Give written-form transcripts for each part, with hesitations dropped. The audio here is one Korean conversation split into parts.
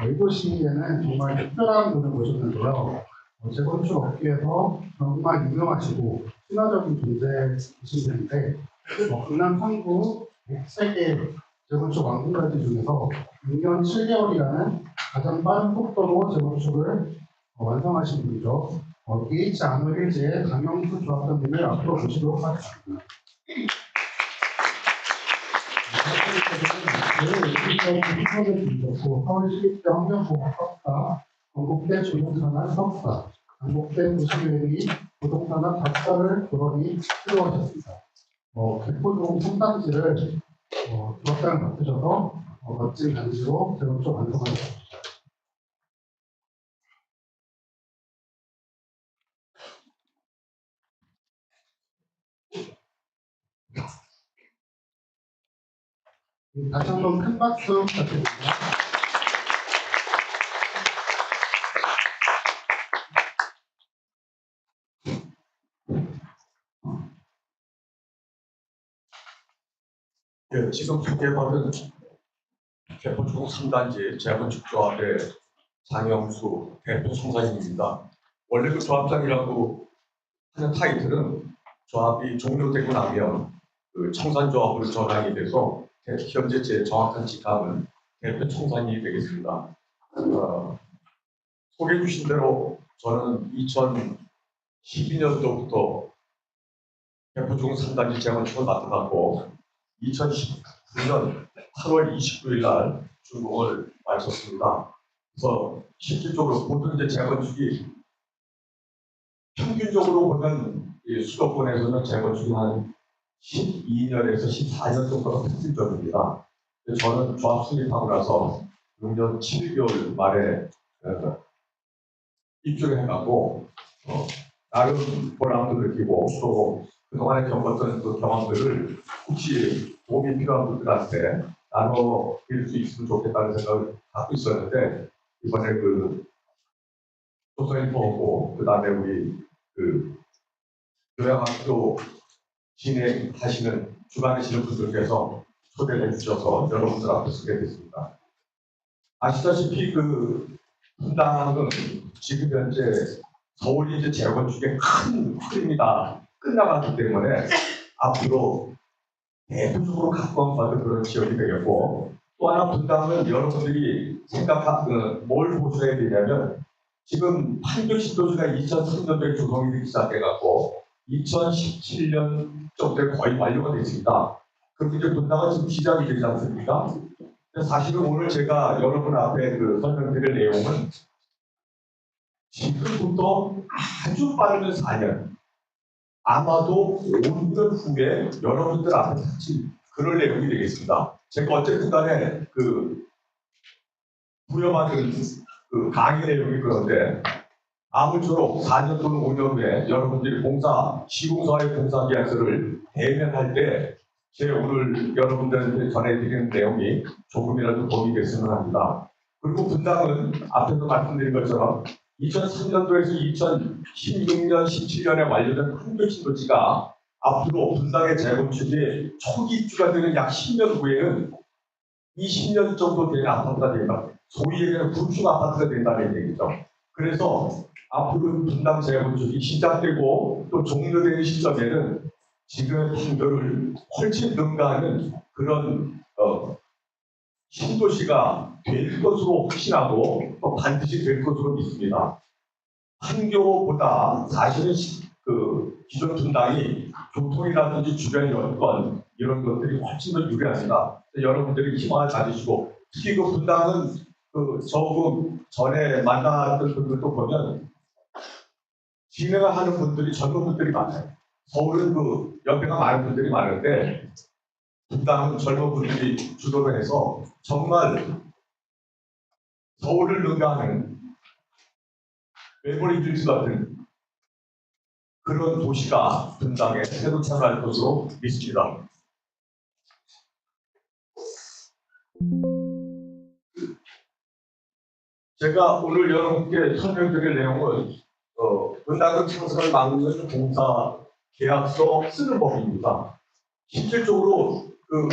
이 도시에는 정말 특별한 분을 모셨는데요. 재건축 업계에서 정말 유명하시고 신화적인 존재이신 분인데, 강남 3구 103개 재건축 완공가지 중에서 6년 7개월이라는 가장 빠른 속도로 재건축을 완성하신 분이죠. BH 아노일즈의 강영수 조합장님을 앞으로 모시도록 하겠습니다. 서울을 준비했고 서울 시립대 환경공학 석사, 건국대 조종산학 석사, 건국대 도시계획이 부동산학 박사를 졸업이 수료하셨습니다. 백호동 성단지를 조합장을 맡으셔서 멋진 단지로 재건축 완성하셨습니다. 다시 한번 큰 박수 부탁드립니다. 예, 지금 소개받은 개포동 3단지 재건축조합의 장영수 대표 총사님입니다. 원래 그 조합장이라고 하는 타이틀은 조합이 종료되고 나면 그 청산조합으로 전환이 돼서 현재 제 정확한 직함은 대표 총사님이 되겠습니다. 소개해 주신 대로 저는 2012년도부터 개포동 3단지 재건축을 맡아갔고 2019년 8월 29일 날 준공을 마쳤습니다. 그래서 실질적으로 모든 이제 재건축이 평균적으로 보면 수도권에서는 재건축이 한 12년에서 14년 정도가 평균적입니다. 저는 조합 수립하고 나서 6년 7개월 말에 입주를 해가고 나름 보람도 느끼고 또 그동안에 겪었던 그 경험들을 혹시 도움이 필요한 분들한테 나눠드릴 수 있으면 좋겠다는 생각을 갖고 있었는데 이번에 그 조선이 보고 그 다음에 우리 그 요양학교 진행하시는 주관하시는 분들께서 초대를 해주셔서 여러분들 앞에 서게 됐습니다. 아시다시피 그 분당은 지금 현재 서울이 이제 재건축의 큰 흐름이 다 끝나가기 때문에 앞으로 대표적으로 각광받은 그런 지역이 되겠고 또 하나 분당은 여러분들이 생각하는 뭘 보셔야 되냐면 지금 판교 신도시가 2003년도에 조성이 되기 시작해갖고 2017년 정도에 거의 완료가 됐습니다. 그리고 이제 분당은 지금 시작이 되지 않습니까? 사실은 오늘 제가 여러분 앞에 그 설명드릴 내용은 지금부터 아주 빠르면 4년, 아마도 5년 후에 여러분들 앞에 닥칠 그럴 내용이 되겠습니다. 제가 어쨌든 간에 그 부여받은 그 강의 내용이 그런데 아무쪼록 4년 또는 5년 후에 여러분들이 시공사의 공사 계약서를 대면할 때 제 오늘 여러분들한테 전해드리는 내용이 조금이라도 도움이 됐으면 합니다. 그리고 분당은 앞에서 말씀드린 것처럼 2003년도에서 2016년, 17년에 완료된 판교 신도시가 앞으로 분당의 재건축이 초기 입주가 되는 약 10년 후에는 20년 정도 되는 아파트가 된다. 소위 얘기하는 구축 아파트가 된다는 얘기죠. 그래서 앞으로 분당 재건축이 시작되고 또 종료되는 시점에는 지금의 판교를 훨씬 능가하는 그런 신도시가 될 것으로 확신하고 또 반드시 될 것으로 믿습니다. 판교보다 사실은 그 기존 분당이 교통이라든지 주변 여건 이런 것들이 훨씬 더 유리합니다. 여러분들이 희망을 가지시고 특히 그 분당은 그 조금 전에 만났던 분들도 보면 진행을 하는 분들이 젊은 분들이 많아요. 서울은 그 연배가 많은 분들이 많은데 분당은 젊은 분들이 주도를 해서 정말 서울을 능가하는 메모리 빌즈 같은 그런 도시가 분당에 새로 태어날 것으로 믿습니다. 제가 오늘 여러분께 설명드릴 내용은 분당금 창설을 막는 공사 계약서 쓰는 법입니다. 실질적으로 그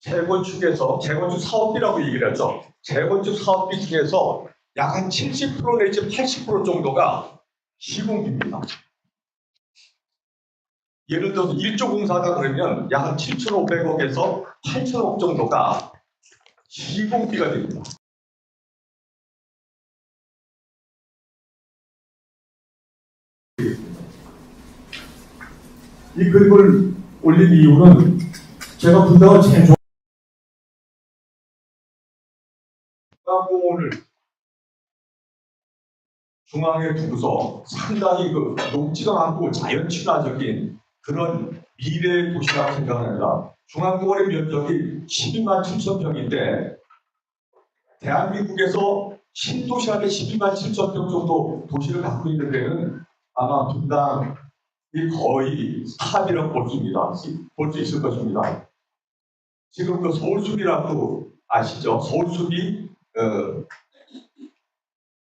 재건축에서 재건축 사업비라고 얘기를 하죠. 재건축 사업비 중에서 약 한 70% 내지 80% 정도가 시공비입니다. 예를 들어서 1조 공사다 그러면 약 한 7,500억에서 8,000억 정도가 시공비가 됩니다. 이 그림을 올린 이유는 제가 분당을 제일 중앙공원을 중앙에 두고서 상당히 녹지도 않고 자연 친화적인 그런 미래 도시라고 생각합니다. 중앙공원의 면적이 12만 7천 평인데 대한민국에서 신도시 안에 12만 7천 평 정도 도시를 갖고 있는 데는 아마 분당이 거의 탑이라고 볼 수 있을 것입니다. 지금 그 서울숲이라고 아시죠? 서울숲이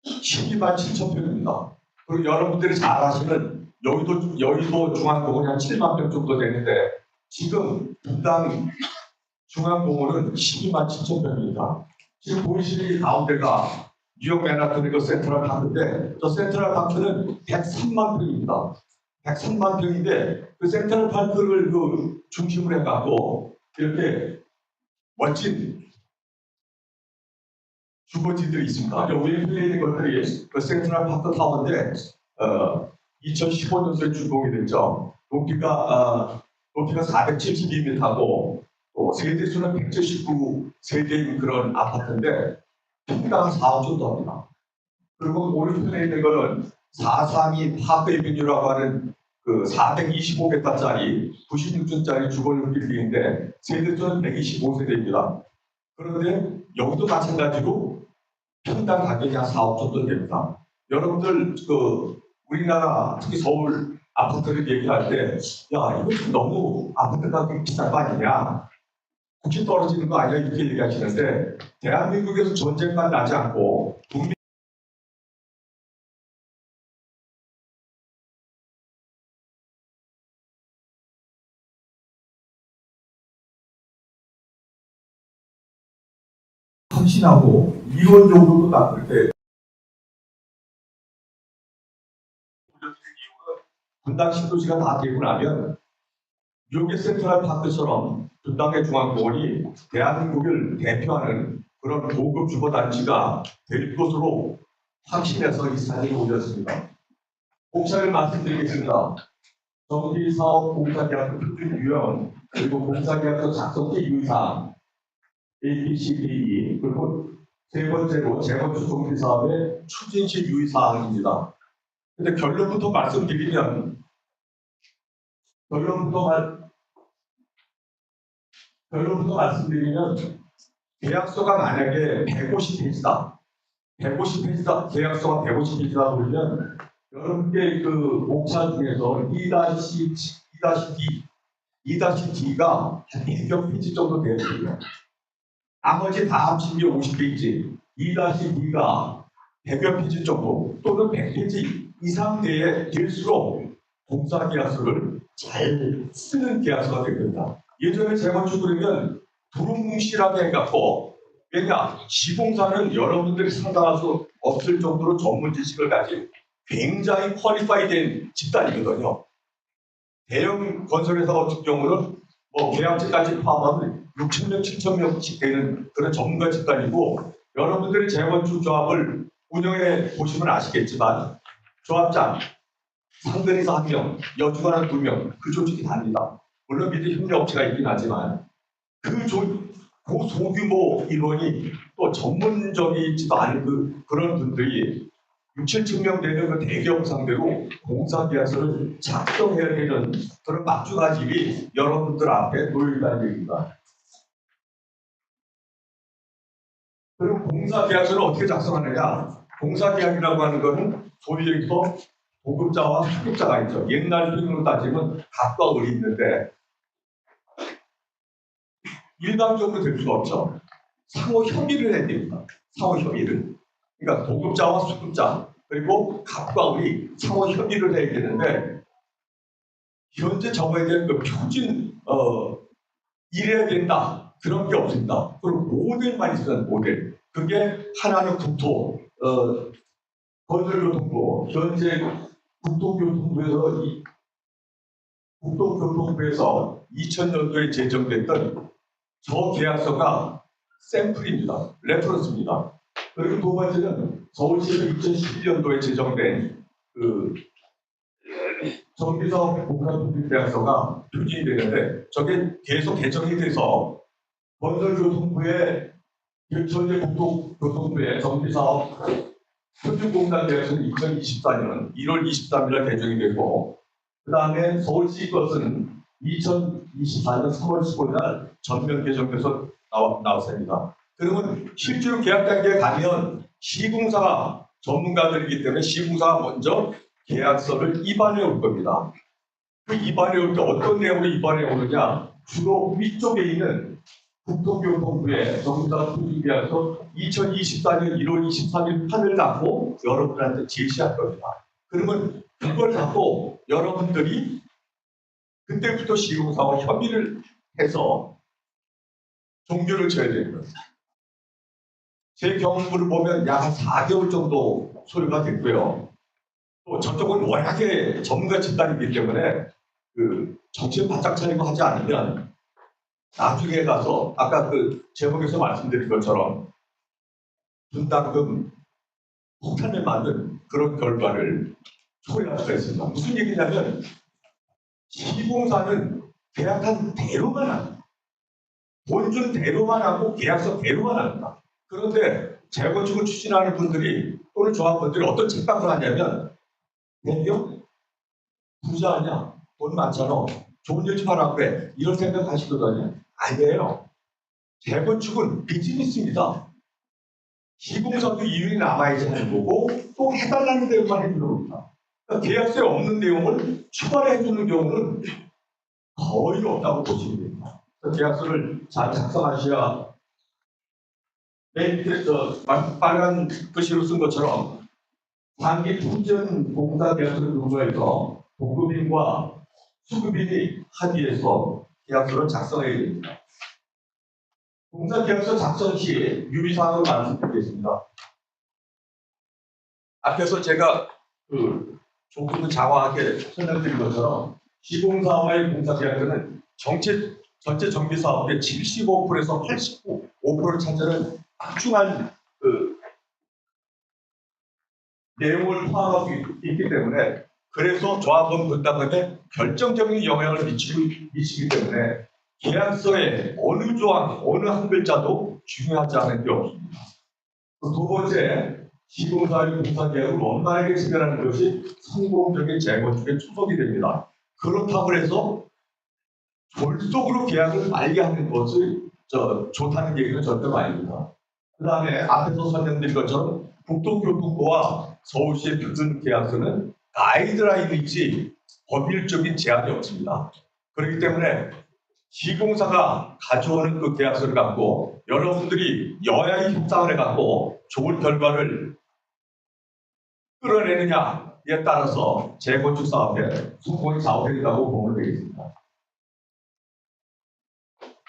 12만 7천 평입니다. 그리고 여러분들이 잘 아시는 여의도 중앙공원이 한 7만 평 정도 되는데 지금 분당 중앙공원은 12만 7천 평입니다. 지금 보이시는 이 가운데가 뉴욕 맨하튼의 그 센트럴 파크인데 저 센트럴 파크는 103만 평입니다. 103만 평인데 그 센트럴 파크를 그 중심으로 해갖고 이렇게 멋진 주거지들이 있습니다. 여기 위에 있는 것들이 그 센트럴 파크 타워인데 2015년도에 준공이 됐죠. 높이가 472m고 또 세대수는 179세대인 그런 아파트인데 평당 4억 정도 합니다. 그리고 오른편에 있는 거는 432 파크 에비뉴라고 하는 그 425m짜리 96층짜리 주거용 빌딩인데 세대수는 125세대입니다. 그런데 여기도 마찬가지로 평당 가격이 한 4억 정도 됩니다. 여러분들 우리나라 특히 서울 아파트를 얘기할 때 야 이거 좀 너무 아파트 가격이 비싼 거 아니냐, 국시 떨어지는 거 아니야 이렇게 얘기하시는데 대한민국에서 전쟁만 나지 않고 국민 확신하고 이론적으로도 딱 그렇게 분당 신도시가 다 되고 나면 뉴욕의 센트럴 파크처럼 분당의 중앙공원이 대한민국을 대표하는 그런 고급 주거단지가 될 것으로 확신해서 이 사진을 올렸습니다. 공사를 말씀드리겠습니다. 정비사업 공사계약서 표준 유형 그리고 공사계약서 작성기 유의사항 A, B, C, D, E 그리고 세 번째로 재건축 정비사업의 추진시 유의사항입니다. 근데 결론부터 말씀드리면 계약서가 만약에 150페이지다. 150페이지다. 계약서가 150페이지다 그러면 여러분께 그 목차 중에서 2-D, 2-D가 한 100여 페이지 정도 되거든요. 나머지 다 합친 게 50페이지, 2-D가 100여 페이지 정도 또는 100페이지 이상 될수록 공사 계약서를 잘 쓰는 계약서가 됩니다. 예전에 재건축을 두루뭉실하게 해갖고 왜냐 시공사는 여러분들이 상상할 수 없을 정도로 전문 지식을 가진 굉장히 퀄리파이된 집단이거든요. 대형 건설회사 같은 경우는 계약직까지 포함하면 6,000명, 7,000명씩 되는 그런 전문가 집단이고 여러분들이 재건축 조합을 운영해 보시면 아시겠지만 조합장 상근에서 1명, 여직원 2명, 그 조직이 답니다. 물론 밑에 협력업체가 있긴 하지만 그 소규모 인원이 또 전문적이지도 않은 그런 분들이 6, 7천 되는 그 대기업 상대로 공사계약서를 작성해야 되는 그런 막중한 일이 여러분들 앞에 놓여있다는 얘기입니다. 그럼 공사계약서를 어떻게 작성하느냐? 공사계약이라고 하는 것은 소위 얘기해서 보급자와 수급자가 있죠. 옛날 표현으로 따지면 갑과 을이 있는데 일방적으로 될 수가 없죠. 상호 협의를 해야 됩니다. 상호 협의를. 그러니까 보급자와 수급자 그리고 갑과 을이 상호 협의를 해야 되는데 현재 적어야 될 그 표준 이래야 된다. 그런 게 없습니다. 그리고 모델만 있어요. 모델. 그게 하나는 건설교통부 현재 국토교통부에서 2000년도에 제정됐던 저 계약서가 샘플입니다. 레퍼런스입니다. 그리고 두 번째는 서울시에서 2011년도에 제정된 그 정비사업 공사통지계약서가 표준이 되는데 저게 계속 개정이 돼서 건설교통부의 현재 국토교통부의 정비사업 표준공단계약서는 2024년 1월 23일에 개정이 되고 그 다음에 서울시 것은 2024년 3월 15일 날 전면 개정돼서 나왔습니다. 그러면 실제로 계약 단계에 가면 시공사 전문가들이기 때문에 시공사가 먼저 계약서를 입안해 올 겁니다. 그 입안해 올 때 어떤 내용으로 입안해 오느냐? 주로 위쪽에 있는 국토교통부의 정비사업 표준계약서 2024년 1월 23일 판을 갖고 여러분한테 제시할 겁니다. 그러면 그걸 갖고 여러분들이 그때부터 시공사와 협의를 해서 종료를 쳐야 되는 겁니다. 제 경험을 보면 약 4개월 정도 소요가 됐고요. 또 저쪽은 워낙에 전문가 집단이기 때문에 그 정신 바짝 차리고 하지 않으면 나중에 가서 아까 그 제목에서 말씀드린 것처럼 분담금 폭탄을 만든 그런 결과를 초래할 수가 있습니다. 무슨 얘기냐면 시공사는 계약한 대로만 합니다. 돈 준 대로만 하고 계약서 대로만 합니다. 그런데 재건축을 추진하는 분들이 또는 조합원들이 어떤 착각을 하냐면 대기업 부자 아니야? 돈 많잖아. 좋은 일 좀 하라고 그래. 이런 생각 하시거든요. 아니에요. 재건축은 비즈니스입니다. 시공사도 이윤이 남아야지 하는 거고 또 해달라는 내용만 해주는 겁니다. 그러니까 계약서에 없는 내용을 추가로 해주는 경우는 거의 없다고 보시면 됩니다. 계약서를 잘 작성하셔야 맨 밑에 빨간 글씨로 쓴 것처럼 단기 품질 공사 계약서를 근거해서 보급인과 수급인이 합의해서 계약서를 작성해야 됩니다. 공사 계약서 작성 시 유의사항을 말씀드리겠습니다. 앞에서 제가 조금 장황하게 설명드린 것처럼 시공사와의 공사 계약서는 전체 정비 사업의 75%에서 85%를 차지하는 확중한 내용을 포함하고 있기 때문에 그래서 조합원 분담금에 결정적인 영향을 미치기 때문에 계약서의 어느 조항, 어느 한 글자도 중요하지 않은 게 없습니다. 두 번째, 시공사의 공사 계약을 원만하게 체결하는 것이 성공적인 재건축의 초석이 됩니다. 그렇다고 해서 졸속으로 계약을 빨리 하는 것이 좋다는 얘기는 절대로 아닙니다. 그 다음에 앞에서 설명드린 것처럼 국토교통부와 서울시의 표준 계약서는 가이드라인이지 법률적인 제한이 없습니다. 그렇기 때문에 시공사가 가져오는 그 계약서를 갖고 여러분들이 여야의 협상을 해갖고 좋은 결과를 끌어내느냐에 따라서 재건축 사업에 성공이 좌우된다고 보면 되겠습니다.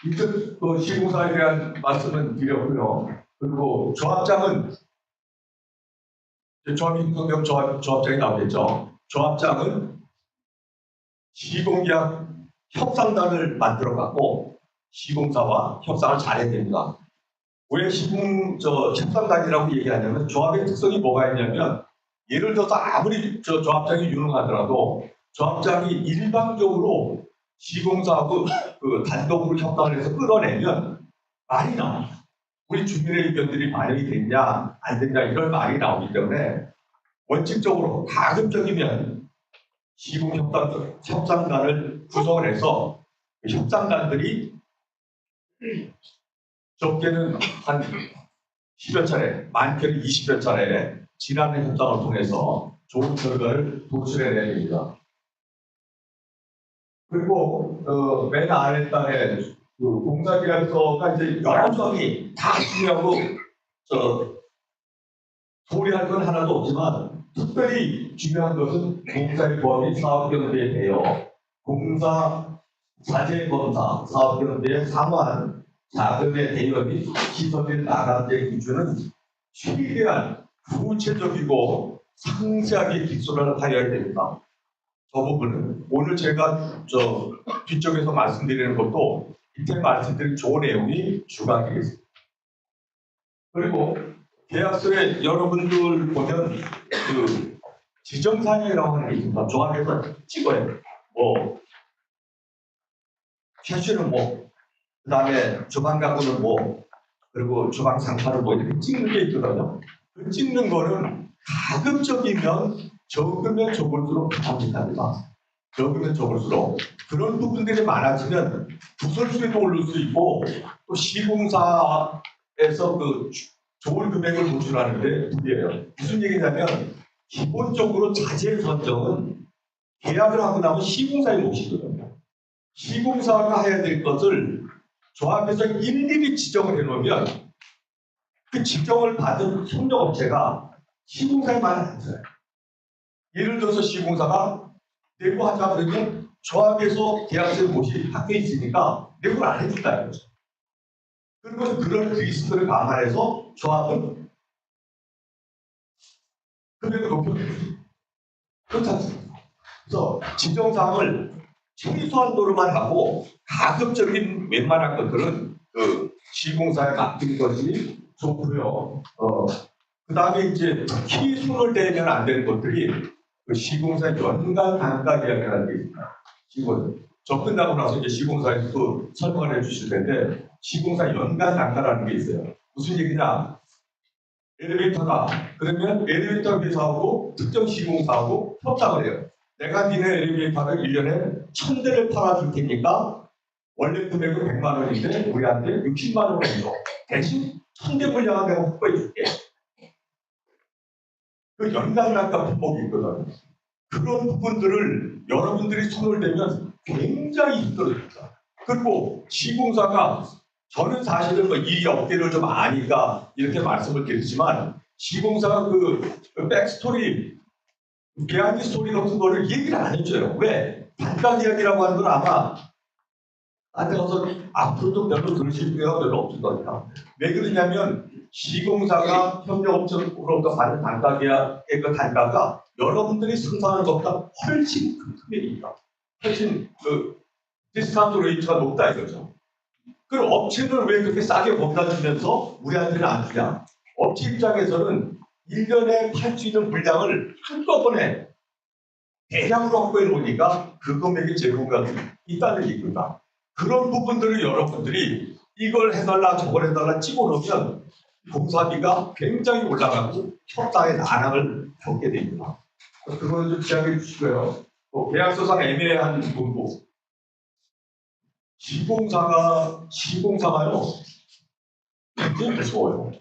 이쪽 시공사에 대한 말씀은 드렸고요. 그리고 조합장은 조합임성경 조합장이 나오겠죠. 조합장은 시공계약 협상단을 만들어 갖고 시공사와 협상을 잘해야 됩니다. 왜 협상단이라고 얘기하냐면 조합의 특성이 뭐가 있냐면 예를 들어서 아무리 조합장이 유능하더라도 조합장이 일방적으로 시공사하고 단독으로 협상을 해서 끌어내면 말이 나옵니다. 우리 주민의 의견들이 반영이 됐냐 안 됐냐 이런 말이 나오기 때문에 원칙적으로 가급적이면 시공협상단을 구성을 해서 협상단들이 적게는 한 10여 차례, 많게는 20여 차례 지난해 협상을 통해서 좋은 결과를 도출해내야 됩니다. 그리고 맨 아래단에 공사계약서가 이제 여러 조항이 다 중요하고 소리할 건 하나도 없지만 특별히 중요한 것은 공사의 범위, 사업경비의 대여, 공사 자재 검사, 사업경비의 상환, 자금의 대여비, 시설비 나간의 기준은 최대한 구체적이고 상세하게 기술을 하여야 됩니다. 저 부분은 오늘 제가 뒤쪽에서 말씀드리는 것도 이때 말씀드린 좋은 내용이 주관되겠습니다. 그리고 계약서에 여러분들 보면 그 지정사항이라고 하는 게 있습니다. 조합에서 찍어야 돼요. 캐시는 그 다음에 주방 가구는 그리고 주방 상판을 이렇게 찍는 게 있거든요. 그 찍는 거는 가급적이면 적으면 적을수록 부담입니다. 적으면 적을수록 그런 부분들이 많아지면 부설수에도 오를 수 있고 또 시공사에서 그 좋은 금액을 도출하는데 문제예요. 무슨 얘기냐면 기본적으로 자재 선정은 계약을 하고 나면 시공사의 몫이거든요. 시공사가 해야 될 것을 조합에서 일일이 지정을 해놓으면 그 지정을 받은 협력업체가 시공사에 말을 안 써요. 예를 들어서 시공사가 내고하자 그러면 조합에서 계약서에 몫이 박혀 있으니까 내고를 안 해준다 이거죠. 그리고 그런 리스크를 감안해서 조합은 금액을 높여줍니다. 그렇지 않습니까? 그래서 지정사항을 최소한도로만 하고 가급적인 웬만한 것들은 그 시공사에 맡기는 것이 좋고요. 그 다음에 이제 특히 손을 대면 안 되는 것들이 그 시공사 연간 단가 계약이라는 게 있습니다. 저 끝나고 나서 이제 시공사에서 또 설명을 해 주실 텐데 시공사 연간 단가라는 게 있어요. 무슨 얘기냐? 엘리베이터가 그러면 엘리베이터 회사하고 특정 시공사하고 협상을 해요. 내가 니네 엘리베이터를 1년에 1000대를 팔아줄 테니까 원래 금액은 100만 원인데 우리한테 60만 원을 줘. 대신 1000대 분량은 내가 확보해 줄게. 그 연간 단가 품목이 있거든. 그런 부분들을 여러분들이 손을 대면 굉장히 힘들어집니다. 그리고 시공사가 저는 사실은 이 업계를 좀 아니까 이렇게 말씀을 드리지만 시공사가 그 백스토리 비하인드 스토리 같은 거를 얘기를 안 해줘요. 왜? 단가 계약이라고 하는 건 아마 나한테 가서 앞으로도 별로 들으실 기회가 별로 없을 겁니다. 왜 그러냐면 시공사가 협력업체로부터 받는 단가 계약의 그 단가가 여러분들이 상상하는 것보다 훨씬 큰 금액입니다. 훨씬 그 디스카운트 레이트가 높다 이거죠. 그럼 업체는 왜 그렇게 싸게 거기다 주면서 우리한테는 안 주냐? 업체 입장에서는 1년에 팔 수 있는 물량을 한꺼번에 대량으로 확보해 놓으니까 그 금액의 제공이 있다는 얘기입니다. 그런 부분들을 여러분들이 이걸 해달라 저걸 해달라 찍어놓으면 공사비가 굉장히 올라가고 협상의 난항을 겪게 됩니다. 그거는 좀 지양해 주시고요. 계약서상 애매한 부분. 시공사가요 굉장히 무서워요.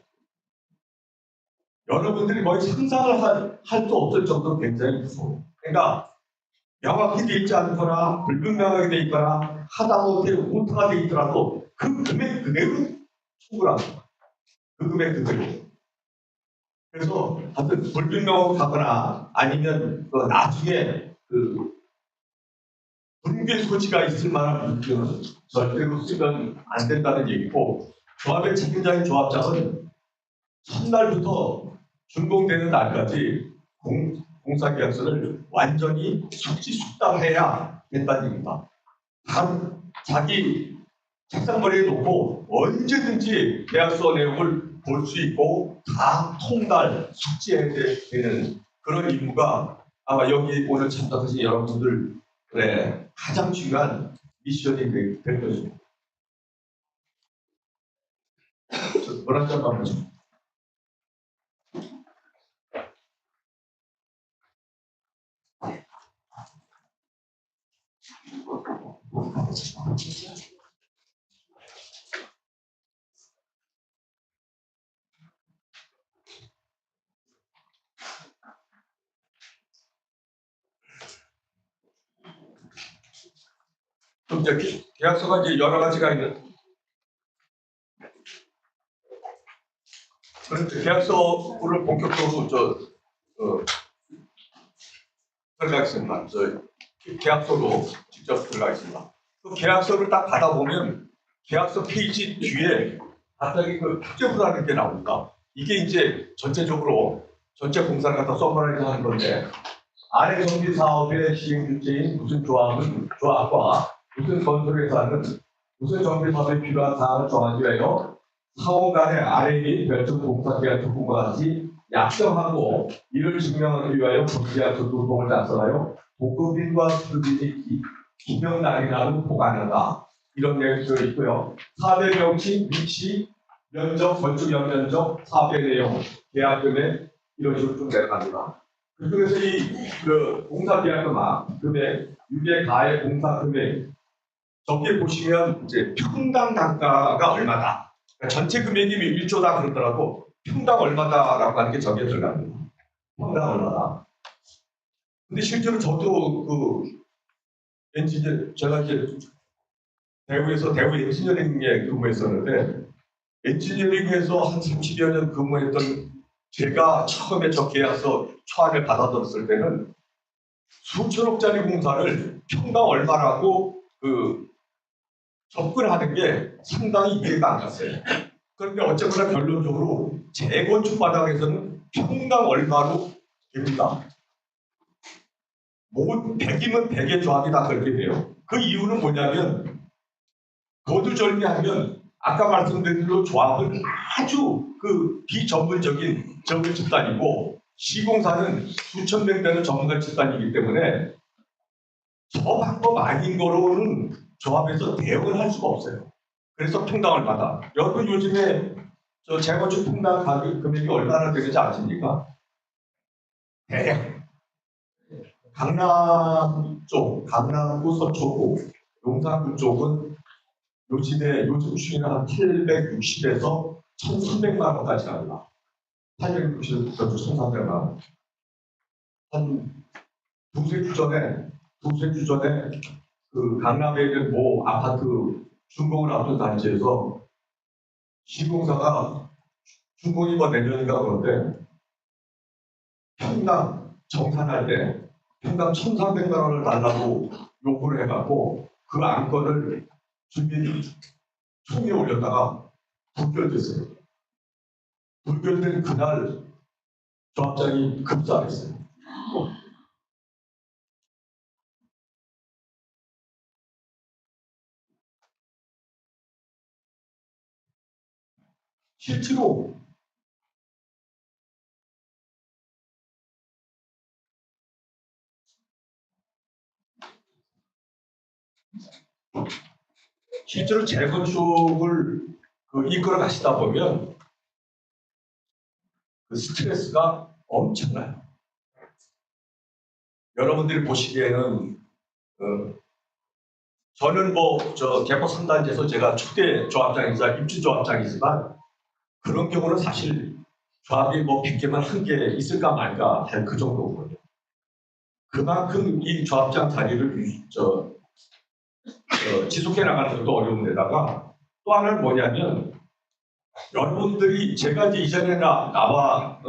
여러분들이 거의 상상을 할 수 없을 정도로 굉장히 무서워요. 그러니까 명확히 돼 있지 않거나 불분명하게 돼 있거나 하다못해 오타가 돼 있더라도 그 금액 그대로 청구합니다. 그 금액 그대로. 그래서 하여튼 불분명하거나 아니면 나중에 그 분괴 소지가 있을 만한 물건은 절대로 쓰면 안 된다는 얘기고 조합의 책임자인 조합장은 첫날부터 준공되는 날까지 공사계약서를 완전히 숙지숙달해야 된다는 얘기입니다. 단 자기 책상머리에 놓고 언제든지 계약서 내용을 볼 수 있고 다 통달 숙지해야 되는 그런 임무가 아마 여기 오늘 참석하신 여러분들의 가장 중요한 미션이 될 것입니다. 뭐라 잠깐만요. 그럼 이제 계약서가 이제 여러 가지가 있는. 그런데 계약서를 본격적으로 들어가겠습니다. 계약서로 직접 들어가겠습니다. 그 계약서를 딱 받아보면 계약서 페이지 뒤에 갑자기 그 특정부라는 게 나올까? 이게 이제 전체적으로 전체 공사를 갖다 서머라이즈 하는 건데 아래 정비 사업의 시행 주체인 무슨 조합과 무슨 건설회사는 무슨 정비 사업에 필요한 사항을 정하기 위하여 사원 간의 아래 및 별점 공사 계약 조건과 같이 약정하고 이를 증명하기 위하여 정비계약서 노동을 작성하여 복급인과 수급인이 기명 날인하고 보관한다. 이런 내용이 들어 있고요. 사대 명칭, 위치, 면적, 건축 연면적, 사배 내용, 계약 금액 이런 식으로 좀 내려갑니다. 그래서 그 공사 계약금액, 금액, 유계 가액 공사 금액 저기에 보시면 이제 평당 단가가 얼마다. 그러니까 전체 금액이 1조다 그러더라도 평당 얼마다라고 하는 게 저기에 들어갑니다. 평당 얼마다. 근데 실제로 저도 그 엔지니어 제가 이제 대구 엔지니어링에 근무했었는데 엔지니어링에서 한 30여 년 근무했던 제가 처음에 저 계약서 초안을 받아들었을 때는 수천억짜리 공사를 평당 얼마라고 그 접근하는 게 상당히 이해가 안 갔어요. 그런데 어쨌거나 결론적으로 재건축 마당에서는 평당 얼마로 됩니다. 뭐 100이면 100의 조합이 다 그렇게 돼요. 그 이유는 뭐냐면 거두절미하면 아까 말씀드린 대로 조합은 아주 그 비전문적인 전문 집단이고 시공사는 수천 명 되는 전문가 집단이기 때문에 저 방법 아닌 거로는 조합에서 대응을 할 수가 없어요. 그래서 평당 얼마다. 여러분 요즘에 저 재건축 평당 가격 금액이 얼마나 되는지 아십니까? 대략 강남 쪽, 강남구 서초구, 용산구 쪽은 요즘 추이는 한 860에서 1,300만 원까지 갑니다. 860에서 1,300만 원. 한 두세 주 전에 그 강남에 있는 모 아파트 준공을 앞둔 단지에서 시공사가 준공이 뭐 내년인가 그런데 평당 정산할 때 평당 1,300만 원을 달라고 요구를 해갖고 그 안건을 주민 총회에 올렸다가 불결됐어요. 불결된 그날 조합장이 급사했어요. 실제로 재건축을 이끌어 가시다 보면 그 스트레스가 엄청나요. 여러분들이 보시기에는 저는 뭐 저 개포 3단지에서 제가 초대 조합장이자 입주 조합장이지만 그런 경우는 사실 조합이 뭐 100개만 한 개 있을까 말까 할 그 정도거든요. 그만큼 이 조합장 자리를 지속해 나가는 것도 어려운 데다가 또 하나는 뭐냐면 여러분들이 제가 이제 이전에 나와서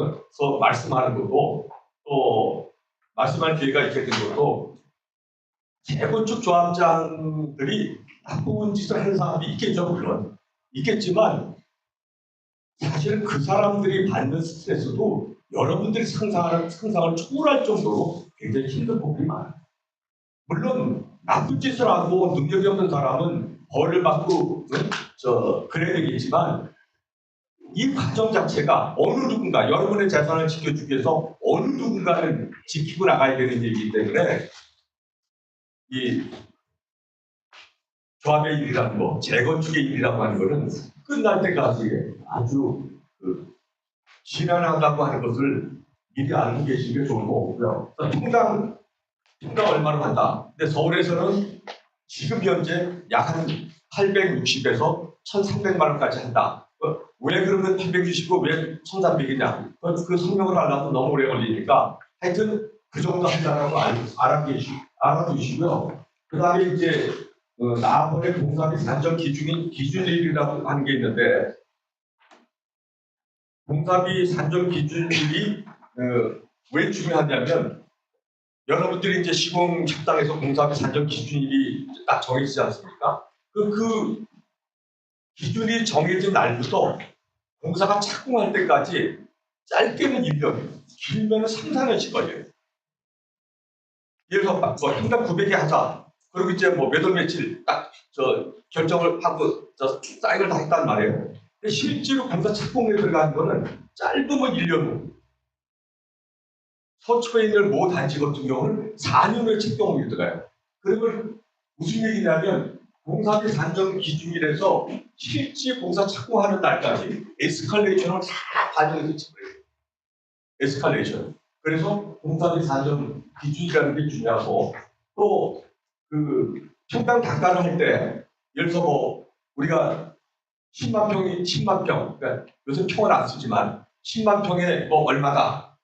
말씀하는 것도 또 말씀할 기회가 있게 된 것도 재건축 조합장들이 나쁜 짓을 하는 사람이 있겠죠. 물론 있겠지만 사실 그 사람들이 받는 스트레스도 여러분들이 상상을 초월할 정도로 굉장히 힘든 부분이 많아요. 물론 나쁜 짓을 하고 능력이 없는 사람은 벌을 받고 그래야 되겠지만 이 과정 자체가 어느 누군가 여러분의 재산을 지켜주기 위해서 어느 누군가는 지키고 나가야 되는 일이기 때문에 이 조합의 일이라는 거, 재건축의 일이라고 하는 것은 끝날 때까지 아주 지난하다고 하는 것을 미리 알고 계시는 게 좋은 거고요. 평당 얼마로 한다. 근데 서울에서는 지금 현재 약 한 860에서 1,300만 원까지 한다. 왜 그러면 860이고 왜 1,300이냐? 그 설명을 하려면 너무 오래 걸리니까 하여튼 그 정도 한다라고 알아두시고요. 그 다음에 이제 나번에 공사비 산정 기준일이라고 하는 게 있는데 공사비 산정 기준일이 왜 중요하냐면 여러분들이 이제 시공 협상에서 공사비 산정 기준일이 딱 정해지지 않습니까? 기준이 정해진 날부터 공사가 착공할 때까지 짧게는 1년, 길면은 3, 4년씩 걸려요. 예를 들어 뭐 평당 900에 하자. 그리고 이제 뭐 몇 월 며칠 딱 결정을 하고 사인을 다 했단 말이에요. 근데 실제로 공사 착공에 들어가는 거는 짧으면 1년 후. 서초에 있는 모 단지 같은 경우는 4년을 책정이 들어가요. 그러면 무슨 얘기냐면 공사비 산정 기준이라서 실제 공사 착공하는 날까지 에스컬레이션을 다 반영해서 집어요. 에스컬레이션. 그래서 공사비 산정 기준이라는 게 중요하고 또 그 평당 단가를 할 때 예를 들어서 뭐 우리가 10만 평, 그러니까 요새 평은 안 쓰지만 10만 평에 뭐 얼마다.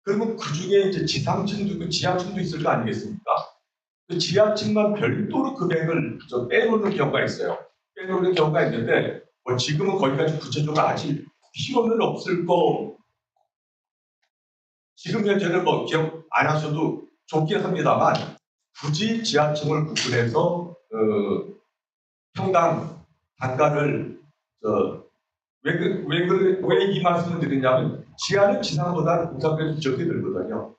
그러면 그 중에 이제 지상층도 있고 지하층도 있을 거 아니겠습니까? 그 지하층만 별도로 금액을 빼놓는 경우가 있어요. 빼놓는 경우가 있는데 뭐 지금은 거기까지 구체적으로 아직 필요는 없을 거. 지금 현재는 뭐 기억 안 하셔도 좋긴 합니다만 굳이 지하층을 구분해서 평당 단가를 왜 이 말씀을 드리냐면 지하는 지상보다 공사비가 적게 들거든요.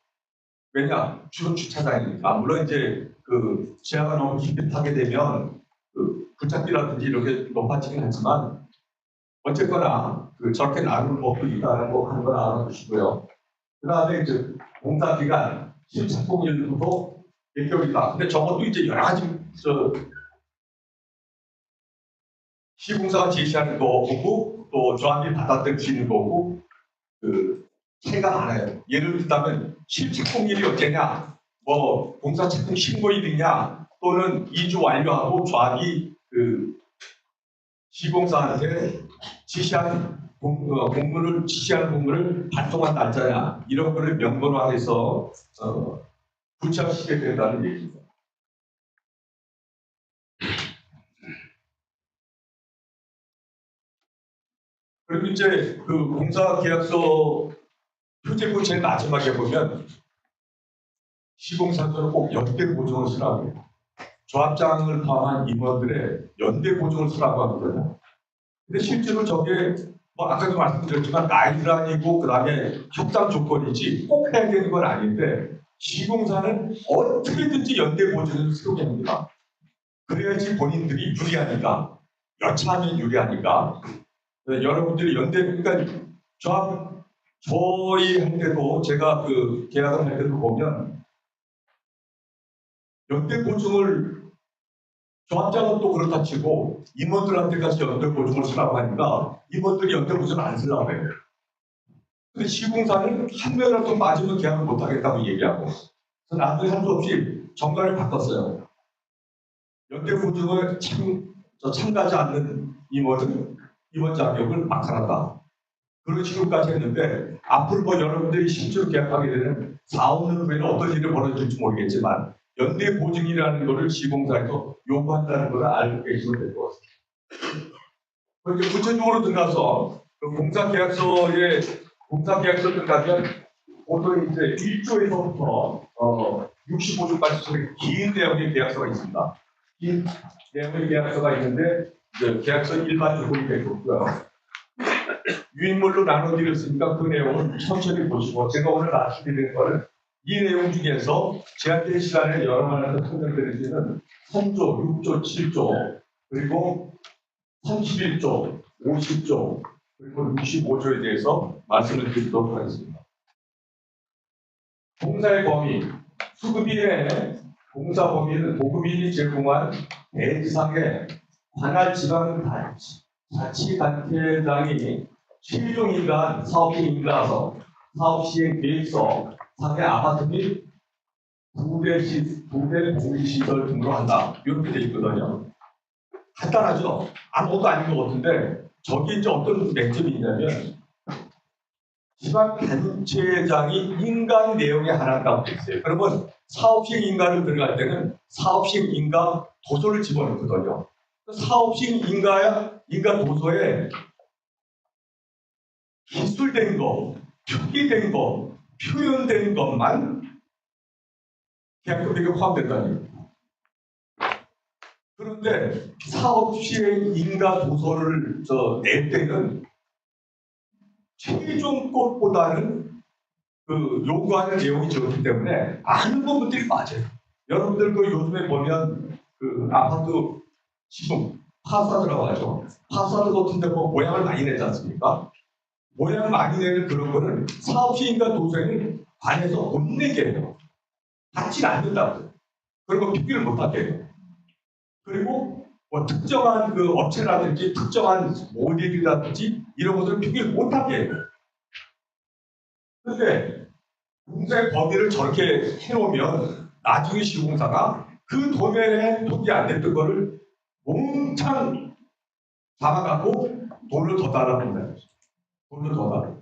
왜냐? 주로 주차장이니까. 물론 이제 그 지하가 너무 깊게 되면 그 굴착비라든지 이런 게 높아지긴 하지만 어쨌거나 그 저렇게 나눌 법도 있다는 거 하는 걸 알아두시고요. 그 다음에 이제 공사 기간, 실착공일부터 몇 개월이다. 근데 저것도 이제 여러 가지 시공사가 제시하는 거고 또 조합이 받아들이는 거고 그 차이가 많아요. 예를 들자면 실착공일이 어째냐, 뭐 공사 착공 신고일이냐, 또는 2주 완료하고 조합이 그 시공사한테 지시한 공문을 발송한 날짜냐 이런 거를 명문화해서 부착시키게 된다는 얘기입니다. 그리고 이제 그 공사 계약서 표제부 제일 마지막에 보면 시공사들은 꼭 연대 보증을 쓰라고 해요. 조합장을 포함한 임원들의 연대 보증을 쓰라고 하거든요. 근데 실제로 저게 뭐 아까도 말씀드렸지만 가이드라인이고 그다음에 협상 조건이지 꼭 해야 되는 건 아닌데 시공사는 어떻게든지 연대 보증을 쓰게 합니다. 그래야지 본인들이 유리하니까 여차하면 유리하니까 여러분들이 연대 그러니까 저희 할 때도 제가 그 계약을 할 때도 보면 연대 보증을 조합장은 또 그렇다 치고 임원들한테까지 연대 보증을 쓰라고 하니까 임원들이 연대 보증을 안 쓰려고 해요. 근데 시공사는 한 명이라도 빠지면 계약을 못 하겠다고 얘기하고 그래서 나중에 할 수 없이 정관을 바꿨어요. 연대 보증을 참가하지 않는 임원은 임원 자격을 박탈한다. 그런 식으로까지 했는데 앞으로 뭐 여러분들이 실제로 계약하게 되는 4, 5년 후에는 어떤 일이 벌어질지 모르겠지만 연대 보증이라는 것을 시공사에서 요구한다는 것을 알고 계시면 될 것 같습니다. 이제 구체적으로 들어가서 그 공사 계약서 들어가면 보통 이제 1조에서부터 65조까지 긴 내용의 계약서가 있습니다. 긴 내용의 계약서가 있는데 이제 계약서 일반 조건이 되고요. 유인물로 나눠드렸으니까 그 내용은 천천히 보시고 제가 오늘 말씀드리는 거는 이 내용 중에서 제한된 시간에 여러 번에서 설명드릴 수 있는 3조, 6조, 7조 그리고 31조, 50조 그리고 65조에 대해서 말씀을 드리도록 하겠습니다. 공사의 범위, 수급인의 공사 범위는 도급인이 제공한 대지상의 관할 지방 자치단체장이 실용인간 사업시행인가서 사업시행 계획서 상의 아파트 및 부대 공유시설 등으로 한다. 이렇게 돼 있거든요. 간단하죠? 아무것도 아닌 것 같은데 저기 이제 어떤 맹점이 있냐면 지방단체장이 인간 내용에 하나라고 돼 있어요. 그러면 사업시행 인가를 들어갈 때는 사업시행 인가 도서를 집어넣거든요. 사업시행 인가 도서에 기술된 거, 표기된 거, 표현된 것만 계약 금액에 포함된다는 얘기예요. 그런데 사업 시행 인가 도서를 낼 때는 최종 것보다는 그 요구하는 내용이 적기 때문에 많은 부분들이 맞아요. 여러분들 그 요즘에 보면 그 아파트 지붕 파사드라고 하죠. 파사드 같은 데 뭐 모양을 많이 내지 않습니까? 모양 많이 내는 그런 거는 사업 시행과 도서에는 관해서 못 내게 해요. 받지 않는다고요. 그런 거 비교를 못 하게 해요. 그리고 뭐 특정한 그 업체라든지 특정한 모델이라든지 이런 것들을 비교를 못 하게 해요. 근데 공사의 범위를 저렇게 해놓으면 나중에 시공사가 그 도면에 표기 안 됐던 거를 몽창 잡아갖고 돈을 더 달아본다는 거죠. 돈을 더 달아.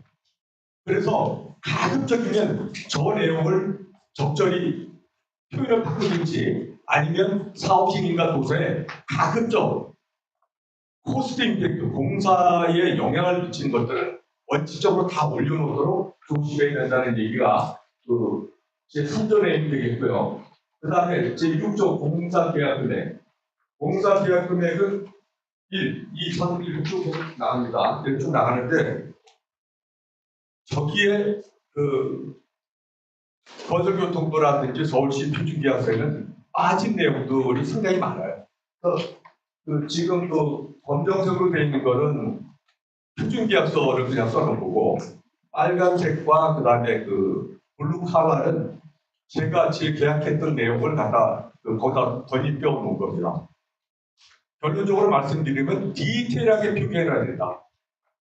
그래서 가급적이면 저 내용을 적절히 표현을 바꾸든지 아니면 사업시행인가 도서에 가급적 코스트 임팩트, 공사에 영향을 미치는 것들은 원칙적으로 다 올려놓도록 조심해야 된다는 얘기가 제 3조에 되겠고요. 그 다음에 제 6조 공사계약금액. 공사계약금액은 1, 2, 3, 1, 쭉 나갑니다. 이렇게 쭉 나가는데 저기에 그 건설교통부라든지 서울시 표준계약서에는 빠진 내용들이 상당히 많아요. 그래서 지금 검정색으로 되어 있는 거는 표준계약서를 그냥 써놓고 빨간색과 그 다음에 그 블루 칼라는 제가 계약했던 내용을 거기다 덧입혀 놓은 겁니다. 결론적으로 말씀드리면 디테일하게 표기해야 된다.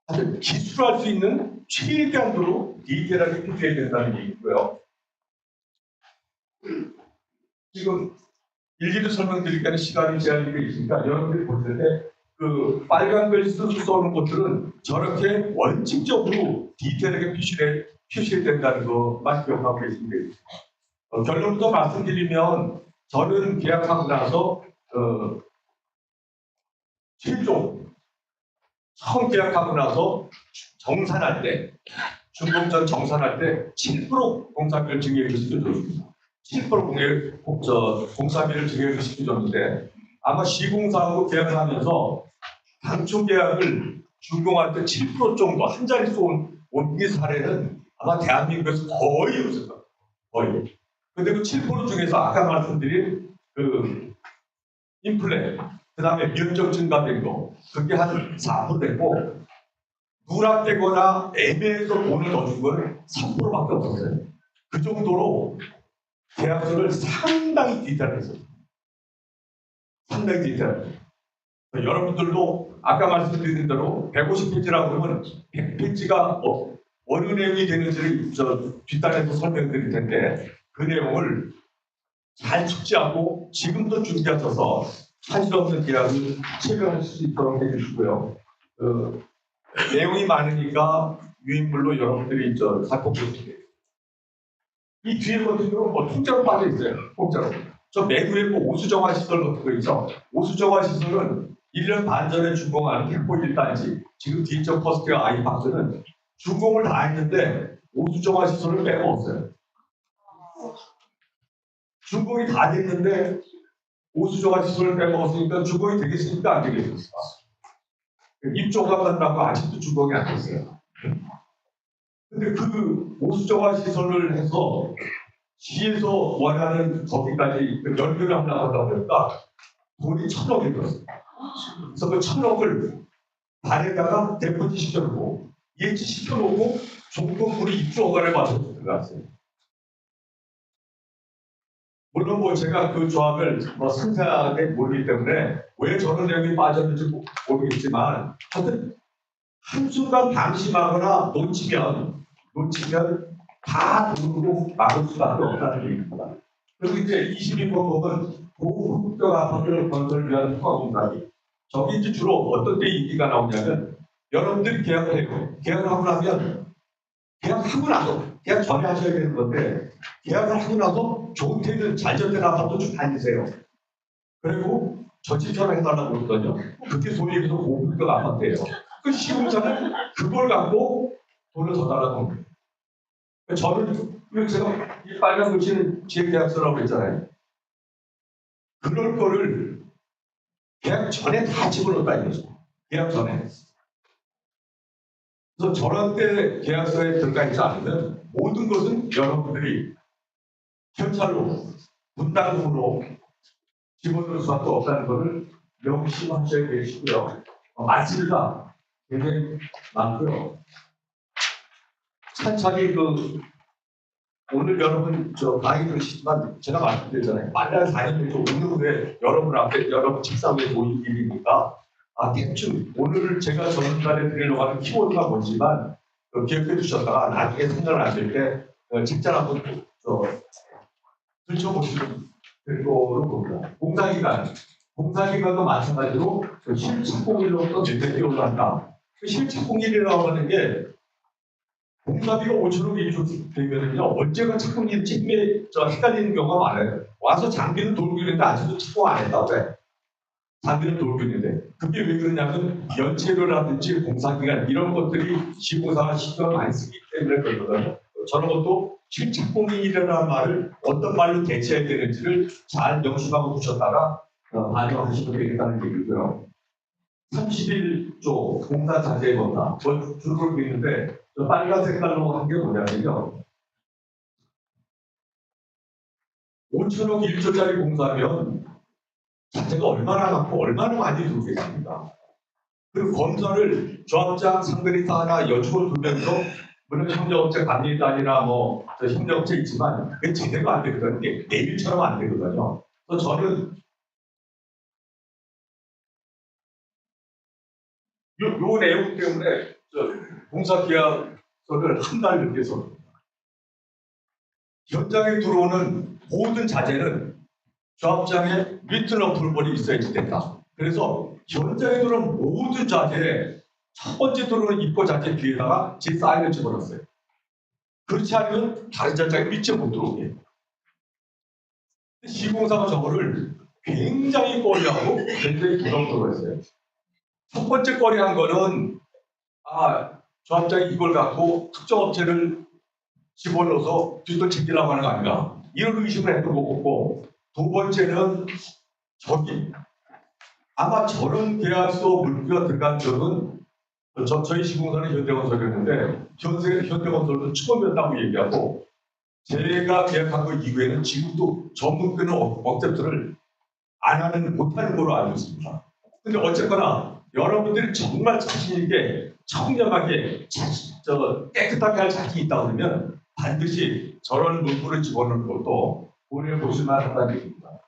하여튼 기술할 수 있는 최대한으로 디테일하게 표기해야 된다는 얘기고요. 지금 일일이 설명드리기에는 시간이 제한이 되어 있으니까 여러분들이 보실 때 그 빨간 글씨로 써놓은 것들은 저렇게 원칙적으로 디테일하게 표시해야 된다는 것만 기억하고 계시면 되겠습니다. 결론부터 말씀드리면 저는 계약하고 나서 최종 처음 계약하고 나서 정산할 때 준공전 정산할 때 7% 공사비를 증액을 시켜줬습니다. 7% 공사비를 증액을 시켜줬는데 아마 시공사하고 계약을 하면서 당초 계약을 준공할 때 7% 정도 한 자릿수 온 이 사례는 아마 대한민국에서 거의 없을 거예요. 거의. 근데 그 7% 중에서 아까 말씀드린 그 인플레, 그 다음에 면적 증가된 거, 그게 한 4% 됐고, 누락되거나 애매해서 돈을 더 준 거는 3%밖에 없었어요. 그 정도로 계약서를 상당히 디테일했어요. 상당히 디테일했어요. 여러분들도 아까 말씀드린 대로 150페이지라고 그러면 100페이지가 어느 내용이 되는지를 뒷단에서 설명드릴 텐데 그 내용을 잘 숙지하고 지금도 준비하셔서 사실 없는 계약을 체결할 수 있도록 해주시고요. 내용이 많으니까 유인물로 여러분들이 살펴보시면 이 뒤에 같은 경우는 뭐 통째로 빠져 있어요. 통째로. 저 맨 위에 뭐 오수정화 시설 같은 거 있죠. 오수정화 시설은 1년 반 전에 준공한 템포 1단지, 지금 디지털 퍼스트와 아이파크는 준공을 다 했는데 오수정화 시설을 빼먹었어요. 준공이 다 됐는데 오수정화 시설을 빼먹었으니까 준공이 되겠습니까? 안 되겠습니까? 입조가 끝나고 아직도 준공이 안 됐어요. 근데 그 오수정화 시설을 해서 시에서 원하는 거기까지 연결을 하려고 하다 보니까 돈이 1,000억이 들었어요. 그래서 그 1,000억을 반에다가 대포지 시켜놓고 예치 시켜놓고 종금으로 입주 허가를 받아서 들어갔어요. 물론 뭐 제가 그 조합을 상세하게 모르기 때문에 왜 저런 내용이 빠졌는지 모르겠지만 하여튼 한순간 방심하거나 놓치면 다 모르고 막을 수밖에 없다는 얘기입니다. 그리고 이제 22번 보면 고급적 아파트 건설을 위한 허가공단이 저기 이제 주로 어떤 때 얘기가 나오냐면 여러분들이 계약을 해요. 계약을 하고 나면 계약하고 나서 계약 전에 하셔야 되는 건데 계약을 하고 나서 좋은 테이블 잘 잡된 아파트 좀 다니세요. 그리고 저집처럼 해달라고 그러거든요. 그게 소위 얘기해서 고급적 아파트예요. 그 시공사는 그걸 갖고 돈을 더 달라고 합니다. 저는 제가 이 빨간 글씨는 제 계약서라고 했잖아요. 그럴 거를 계약 전에 다 집어넣었다 이거죠. 계약 전에. 그래서 저런 때 계약서에 들어가 있지 않으면 모든 것은 여러분들이 현찰로 분담금으로 집어넣을 수밖에 없다는 것을 명심하셔야 되시고요. 말씀이가 굉장히 많고요. 차차기 오늘 여러분 강의 들으시지만 제가 말씀드렸잖아요. 만날 4년 전에 오늘 후에 여러분 앞에 여러분 책상 위에 놓인 일이니까 대충 오늘 제가 전날에 드리려고 하는 키워드가 뭔지만 기억해 주셨다가 나중에 생각을 하실 때 책장 한번 들춰보시면 될 거로 봅니다. 공사기간도 마찬가지로 실착공일로부터 몇백 개월로 한다. 실착공일이라고 하는 게 공사비가 5천억 되면요 언제가 착공일지 헷갈리는 경우가 많아요. 와서 장비는 돌고 있는데 아직도 착공 안 했다. 왜? 장비는 돌고 있는데 그게 왜 그러냐면 연체료라든지 공사기간 이런 것들이 시공사가 신경을 많이 쓰기 때문에 그렇거든요. 저런 것도 실착공일이라는 말을 어떤 말로 대체해야 되는지를 잘 명심하고 두셨다가 반영하시면 되겠다는 얘기고요. 31조 공사 자재 법상 줄을 있는데 빨간 색깔로 한 게 뭐냐면요. 5천억 1조짜리 공사면 자재가 얼마나 많고 얼마나 많이 들어오겠습니까? 그리고 검사를 조합장 상대리 하나 여쭈어 두면서 물론 협력업체 관리단이나 협력업체 있지만 그게 제대로 안 되거든요. 내 일처럼 안 되거든요. 그래서 저는 요 내용 때문에 공사계약서를 한 달 늦게 썼습니다. 현장에 들어오는 모든 자재는 조합장에 리튼 어플볼이 있어야지 된다. 그래서 현장에 들어오는 모든 자재에 첫 번째 들어오는 입고 자재 뒤에다가 제 사인을 집어넣었어요. 그렇지 않으면 다른 자재가 미처 못 들어오게. 시공사가 저거를 굉장히 꺼려하고 굉장히 부담스러워 했어요. 첫 번째 꺼려한 거는 조합장이 이걸 갖고 특정 업체를 집어넣어서 뒷돈 챙기려고 하는 거 아닌가 이런 의심을 했던 거고 두 번째는 아마 저런 계약서 물기가 들어간 적은 저희 시공사는 현대건설이었는데 현대건설도 처음이었다고 얘기하고 제가 계약한 거 이후에는 지금도 전문가는 억셉트를 안 하는 못하는 걸로 알고 있습니다. 근데 어쨌거나 여러분들이 정말 자신 있게 청렴하게 깨끗하게 할 자신이 있다 그러면 반드시 저런 문구를 집어넣는 것도 고려해 보실 만하다는 얘기입니다.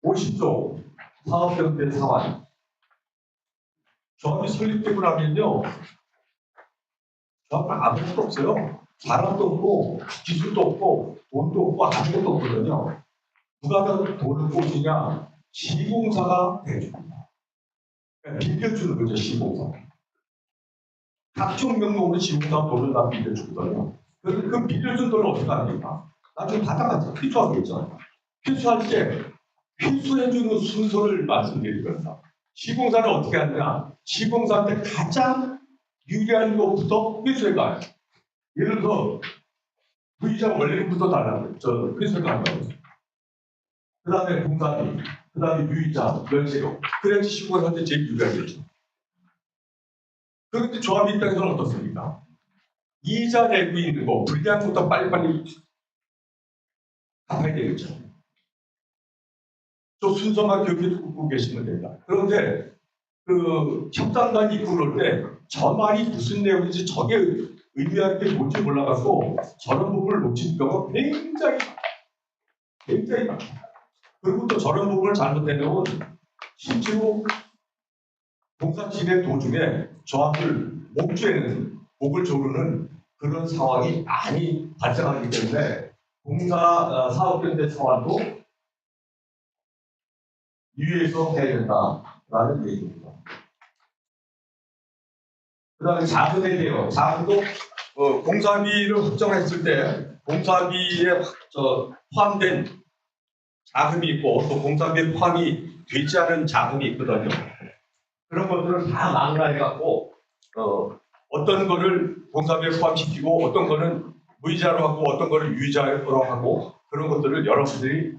50조 사업경제 상환. 조합이 설립되고 나면요, 조합은 아무것도 없어요. 사람도 없고, 기술도 없고, 돈도 없고, 아무것도 없거든요. 누가 더 돈을 꽂으냐? 시공사가 대줍니다. 그러니까 빌려주는 거죠, 시공사. 각종 명목으로 시공사가 돈을 다 빌려주거든요. 그 빌려준 돈을 어떻게 합니까? 나중에 받아가지고 필수하겠죠. 필수할 때 필수해주는 순서를 말씀드릴 겁니다. 시공사는 어떻게 하느냐? 시공사한테 가장 유리한 것부터 필수해가요. 예를 들어 V자 원리금부터 달라고 필수해가는 거예요. 그 다음에 공사비, 그 다음에 유이자, 연체료. 그래야지 시공사한테 제일 유리하겠죠. 그런데 조합 입장에서는 어떻습니까? 이자 내고 있는 거, 불리한부터 빨리빨리 갚아야 되겠죠. 저 순서만 기억해 두고 계시면 됩니다. 그런데 협상단이 이끌을 때 저 말이 무슨 내용인지 저게 의미하는 게 뭔지 몰라가지고 저런 부분을 놓치는 경우가 굉장히 많습니다. 그리고 또 저런 부분을 잘못되면 실제로 공사 진행 도중에 조합을 목을 조르는 그런 상황이 많이 발생하기 때문에 공사 사업경제 상환도 유의해서 해야 된다라는 얘기입니다. 그 다음에 자금에 대해요. 자금도 공사비를 확정했을 때 공사비에 포함된 자금이 있고 또 공사비에 포함이 되지 않은 자금이 있거든요. 그런 것들을 다 망라해갖고 어떤 거를 공사비에 포함시키고 어떤 거는 무이자로 하고 어떤 거를 유이자로 하고 그런 것들을 여러분들이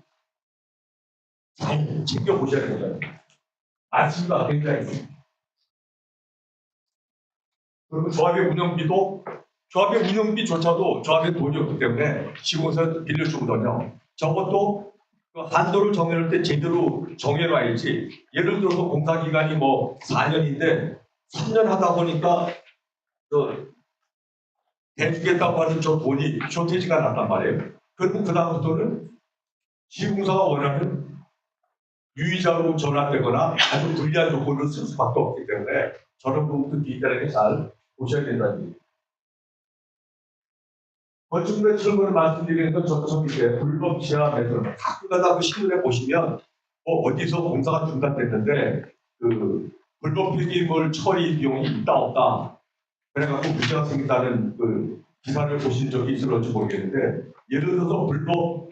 잘 챙겨보셔야 된다. 많습니다. 굉장히. 그리고 조합의 운영비조차도 조합에 돈이 없기 때문에 시공사에서 빌려주거든요. 저것도 그 한도를 정해놓을 때 제대로 정해놔야지. 예를 들어서 공사기간이 뭐 4년인데 3년 하다 보니까 대주겠다고 하는 저 돈이 쇼테지가 났단 말이에요. 그러면 그 다음부터는 시공사가 원하는 유의자로 전환되거나 아주 불리한 조건을 쓸 수밖에 없기 때문에 저런 부분도 디테일하게 잘 보셔야 된다는 얘기예요. 건축 매출을 말씀드리는 건 저처럼 이제 불법 지하 매출 가끔가다 그 신문에 보시면 어디서 공사가 중단됐는데 그 불법 폐기물 처리 비용이 있다 없다 그래갖고 문제가 생긴다는 그 기사를 보신 적이 있을지 모르겠는데 예를 들어서 불법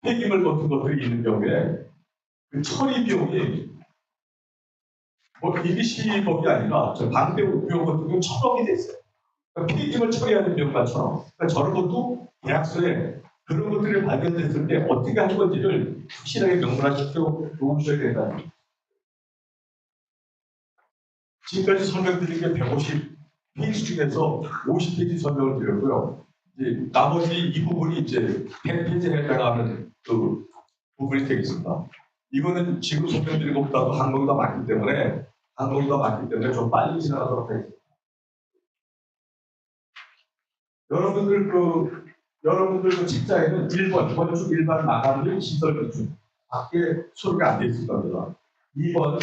폐기물 같은 것들이 있는 경우에 그 처리 비용이 뭐 EBC법이 아니라 저 방배 비용 같은 경우 1,000억이 됐어요. 그러니까 폐기물 처리하는 비용만 1,000억. 그러니까 저런 것도 계약서에 그런 것들이 발견됐을 때 어떻게 할 건지를 확실하게 명문화시켜 놓으셔야 된다는 거예요. 지금까지 설명드린 게 150페이지 중에서 50페이지 설명을 드렸고요. 이제 나머지 이 부분이 이제 100페이지에 해당하는 그 부분이 되겠습니다. 이거는 지금 설명드린 것보다도 항목이 더 많기 때문에 좀 빨리 지나가도록 하겠습니다. 여러분들 그 책자에는 1번 건축 일반 마감 및 시설 기준 밖에 소리가 안 돼 있을 겁니다. 2번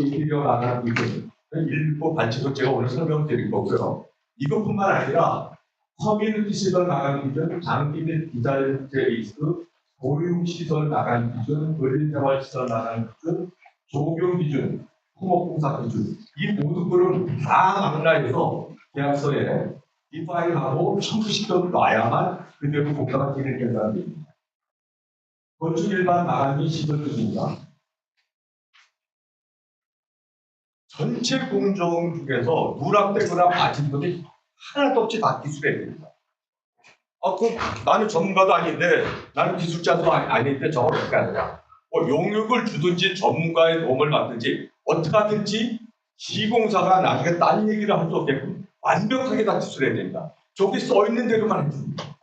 인테리어 마감 기준 일부 반칙을 제가 오늘 설명드릴 거고요. 이것뿐만 아니라 커뮤니티 시설 마감 기준, 장기 및 기자재 리스크, 보육 시설 마감 기준, 근린생활 시설 마감 기준, 조경 기준, 토목공사 기준 이 모든 거를 다 망라해서 계약서에 디파일하고 첨부시켜 놔야만 그대로 공사가 진행된다는 얘기입니다. 건축 일반 마감 및 시설 기준입니다. 전체 공정 중에서 누락되거나 빠진 것이 하나도 없이 다 기술해야 됩니다. 나는 전문가도 아닌데, 나는 기술자도 아닌데 저걸 어떻게 하느냐. 용역을 주든지 전문가의 도움을 받든지 어떻게 하든지 시공사가 나중에 딴 얘기를 할 수 없게끔 완벽하게 다 기술해야 됩니다. 저기 써 있는 대로만 해줍니다.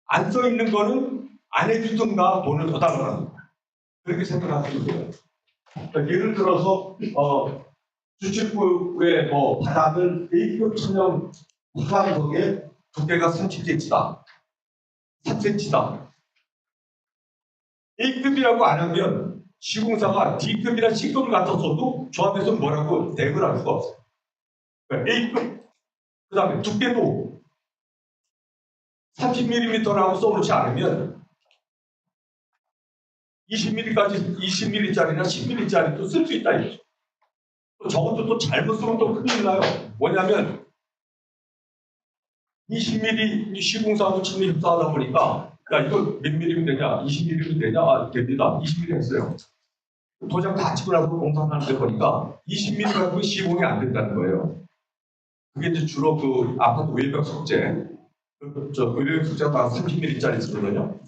안 써 있는 거는 안 해주든가 돈을 더 달라는 거예요. 그렇게 생각하시면 돼요. 그러니까 예를 들어서 주택구의 바닥을 A급 천연 화강석에 두께가 30cm다. 3cm다. A급이라고 안 하면 시공사가 D급이나 C급을 갖다 써도 조합에서 뭐라고 대응을 할 수가 없어요. 그러니까 A급, 그 다음에 두께도 30mm라고 써놓지 않으면 20mm짜리나 10mm짜리도 쓸 수 있다 이거죠. 저것도 또 잘못 쓰면 또 큰일 나요. 뭐냐면 20mm 시공사하고 처음에 협상하다 보니까 야 이거 몇 mm면 되냐? 20mm면 되냐? 됩니다. 20mm 했어요. 도장 다 치고 나서 공사하는데 보니까 20mm 가지고 시공이 안 된다는 거예요. 그게 이제 주로 그 아파트 외벽 석재, 외벽 석재가 30mm짜리 쓰거든요.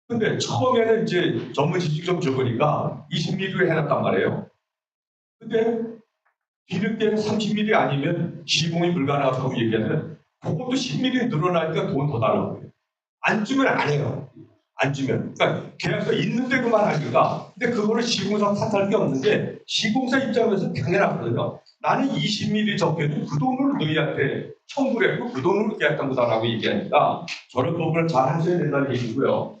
근데 처음에는 이제 전문 지식 좀 적으니까 20mm로 해놨단 말이에요. 근데 뒤늦게는 30mm 아니면 시공이 불가능하다고 얘기하면 그것도 10mm 늘어나니까 돈 더 달라고 해요. 안 주면 안 해요. 안 주면. 그러니까 계약서 있는 대로만 하니까. 근데 그거를 시공사 탓할 게 없는데 시공사 입장에서 당연하거든요. 나는 20mm 적혀도 그 돈으로 너희한테 청구를 했고 그 돈으로 계약한 거다라고 얘기하니까 저런 부분을 잘 하셔야 된다는 얘기고요.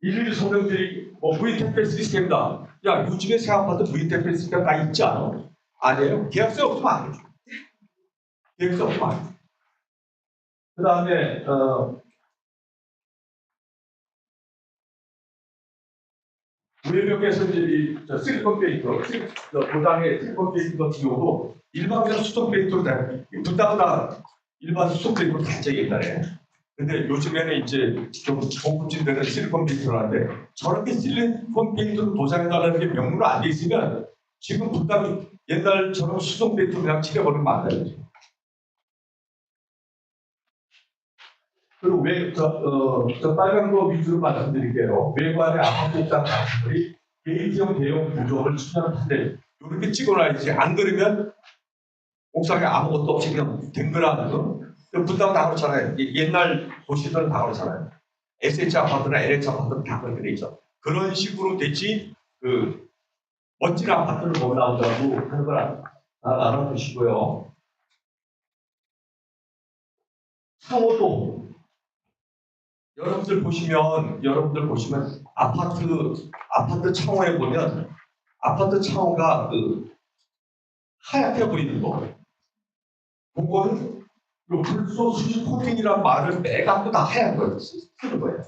일일이 설명드리 V택배 시스템이다. 야 요즘에 새 아파트 V택배 시스템 다 있지 않아? 아니에요. 계약서에 없으면 안 해줘. 계약서 없으면 안 해줘. 그 다음에 외벽에서 이제 실리콘 페인터, 도장의 실리콘 페인터 같은 경우도 일반적인 수성 페인터로 다 둘다 일반 수성 페인터로 다 옛날에. 근데 요즘에는 이제 좀 고급진되는 실리콘 페인터를 하는데 저렇게 실리콘 페인터로 도장해달라는 게 명문으로 안 돼 있으면 지금 둘다 옛날처럼 수성 페인터로 그냥 칠해버리면 안 되죠. 그리고 저 빨간 거 위주로 말씀드릴게요. 외관의 아파트 입장 단지들이 게이트형 대형 구조를 수정하는데 이렇게 찍어놔야지. 안 그러면 옥상에 아무것도 없이 그냥 댕그라는 거. 분당 다 그렇잖아요. 옛날 도시들은 다 그렇잖아요. SH 아파트나 LH 아파트는 다 그렇게 돼 있죠. 그런 식으로 됐지 그 멋진 아파트를 보고 나온다고 하는 걸 알아두시고요. 상호도 여러분들 보시면 아파트 창호에 보면 아파트 창호가 그 하얗게 보이는 거. 그거는 요 불소 수지 코팅이란 말을 빼갖고 다 하얀 걸 쓰는 거예요.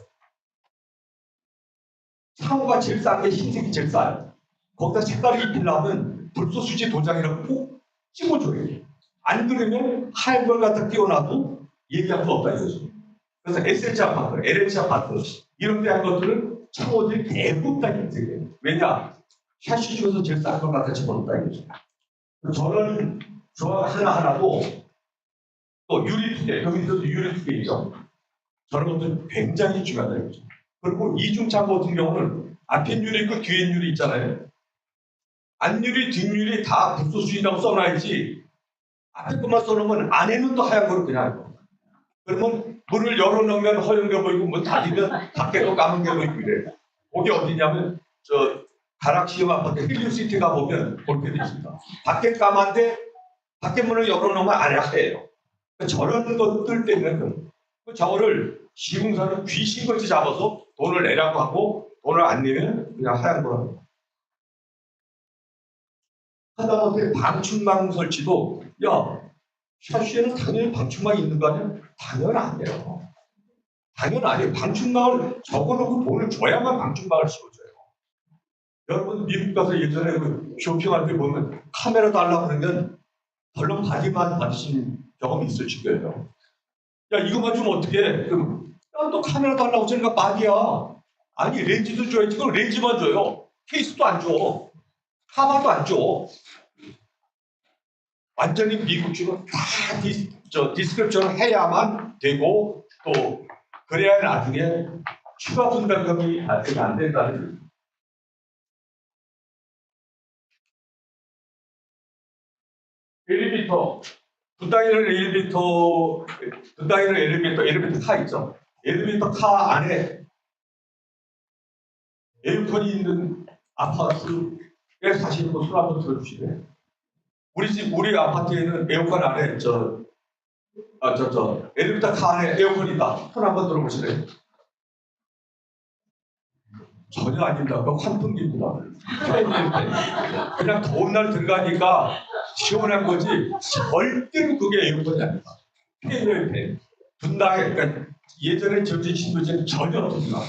창호가 제일 싼 게 흰색이 제일 싸요. 거기다 색깔을 입히려면 불소 수지 도장이라고 꼭 찍어줘야 돼요. 안 그러면 하얀 걸 갖다 띄워놔도 얘기할 수 없다 이거죠. 그래서 SH 아파트, LH 아파트 이런 데 한 것들은 창호들이 대부분 다 흰색이에요. 왜냐? 샤시 중에서 제일 싼 걸 갖다 집어넣었다 이거죠. 저는 저 하나하나도 또 유리투개, 여기서도 유리투개 있죠. 저런 것도 굉장히 중요하다 이거죠. 그리고 이중창고 같은 경우는 앞에 유리 있고 뒤에 유리 있잖아요. 앞유리, 뒷유리 다 불소수이라고 써놔야지 앞에 것만 써놓으면 안에는 또 하얀 거로 그냥 그러면 문을 열어놓으면 허연게 보이고 문 닫으면 밖에도 까만 게 보이고 이래요. 거기 어디냐면 저 가락시험 아파트 힐리우시티 가보면 그렇게 돼 있습니다. 밖에 까만데 밖에 문을 열어놓으면 안에 하얘요. 저런 것들 때문에 저거를 시공사는 귀신같이 잡아서 돈을 내라고 하고 돈을 안 내면 그냥 하얀 거라고. 하다못해 방충망 설치도 야 샤시에는 당연히 방충망이 있는 거 아니야? 당연 아니에요. 당연 아니에요. 방충망을 적어놓고 돈을 줘야만 방충망을 씌워줘요. 여러분 미국 가서 예전에 그 쇼핑할 때 보면 카메라 달라고 그러면 덜렁 바디만 받으신 경험이 있으실 거예요. 야 이거만 주면 어떡해? 그럼 야, 또 카메라 달라고 하니까 바디야. 아니 렌즈도 줘야지. 그럼 렌즈만 줘요. 케이스도 안 줘. 카바도 안 줘. 완전히 미국식으로 다 디스크립션을 해야만 되고 또 그래야 나중에 추가 분담금이 발생이 안 된다는 엘리베이터 분당에는 엘리베이터 카 있죠. 엘리베이터 카 안에 에어컨이 있는 아파트에 사시는 분 손 한번 들어주시네. 우리 아파트에는 에어컨 안에 엘리베이터 카 안에 에어컨이 있다. 손 한번 들어보시네. 전혀 아닙니다. 그거 환풍기입니다. 그냥 더운 날 들어가니까 시원한 거지 절대로 그게 에어컨이 아닙니다. 팬이에요, 팬. 분당에 그러니까 예전에 전지 신도시는 전혀 없습니다.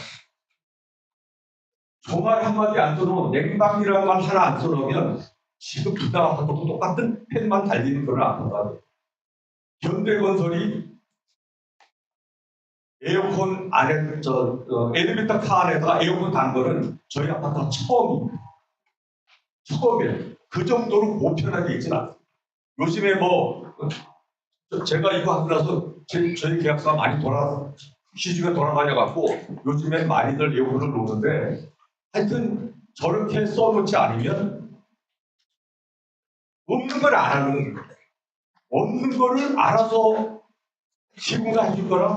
종말 한마디 안 써놓으면 냉방이라는 말 하나 안 써놓으면 지금 분당 아파트도 똑같은 팬만 달리는 그런 아파트가 현대건설이 에어컨 안에 엘리베이터 카 안에다가 에어컨 단 거는 저희 아파트가 처음이에요. 그 정도로 보편하게 있진 않아요. 요즘에 제가 이거 하고 나서 저희 계약서가 많이 시중에 돌아다녀갖고 요즘에 많이들 에어컨을 놓는데 하여튼 저렇게 써놓지 않으면 없는 걸 안 하는 거예요. 없는 거를 알아서 시공사 해줄 거라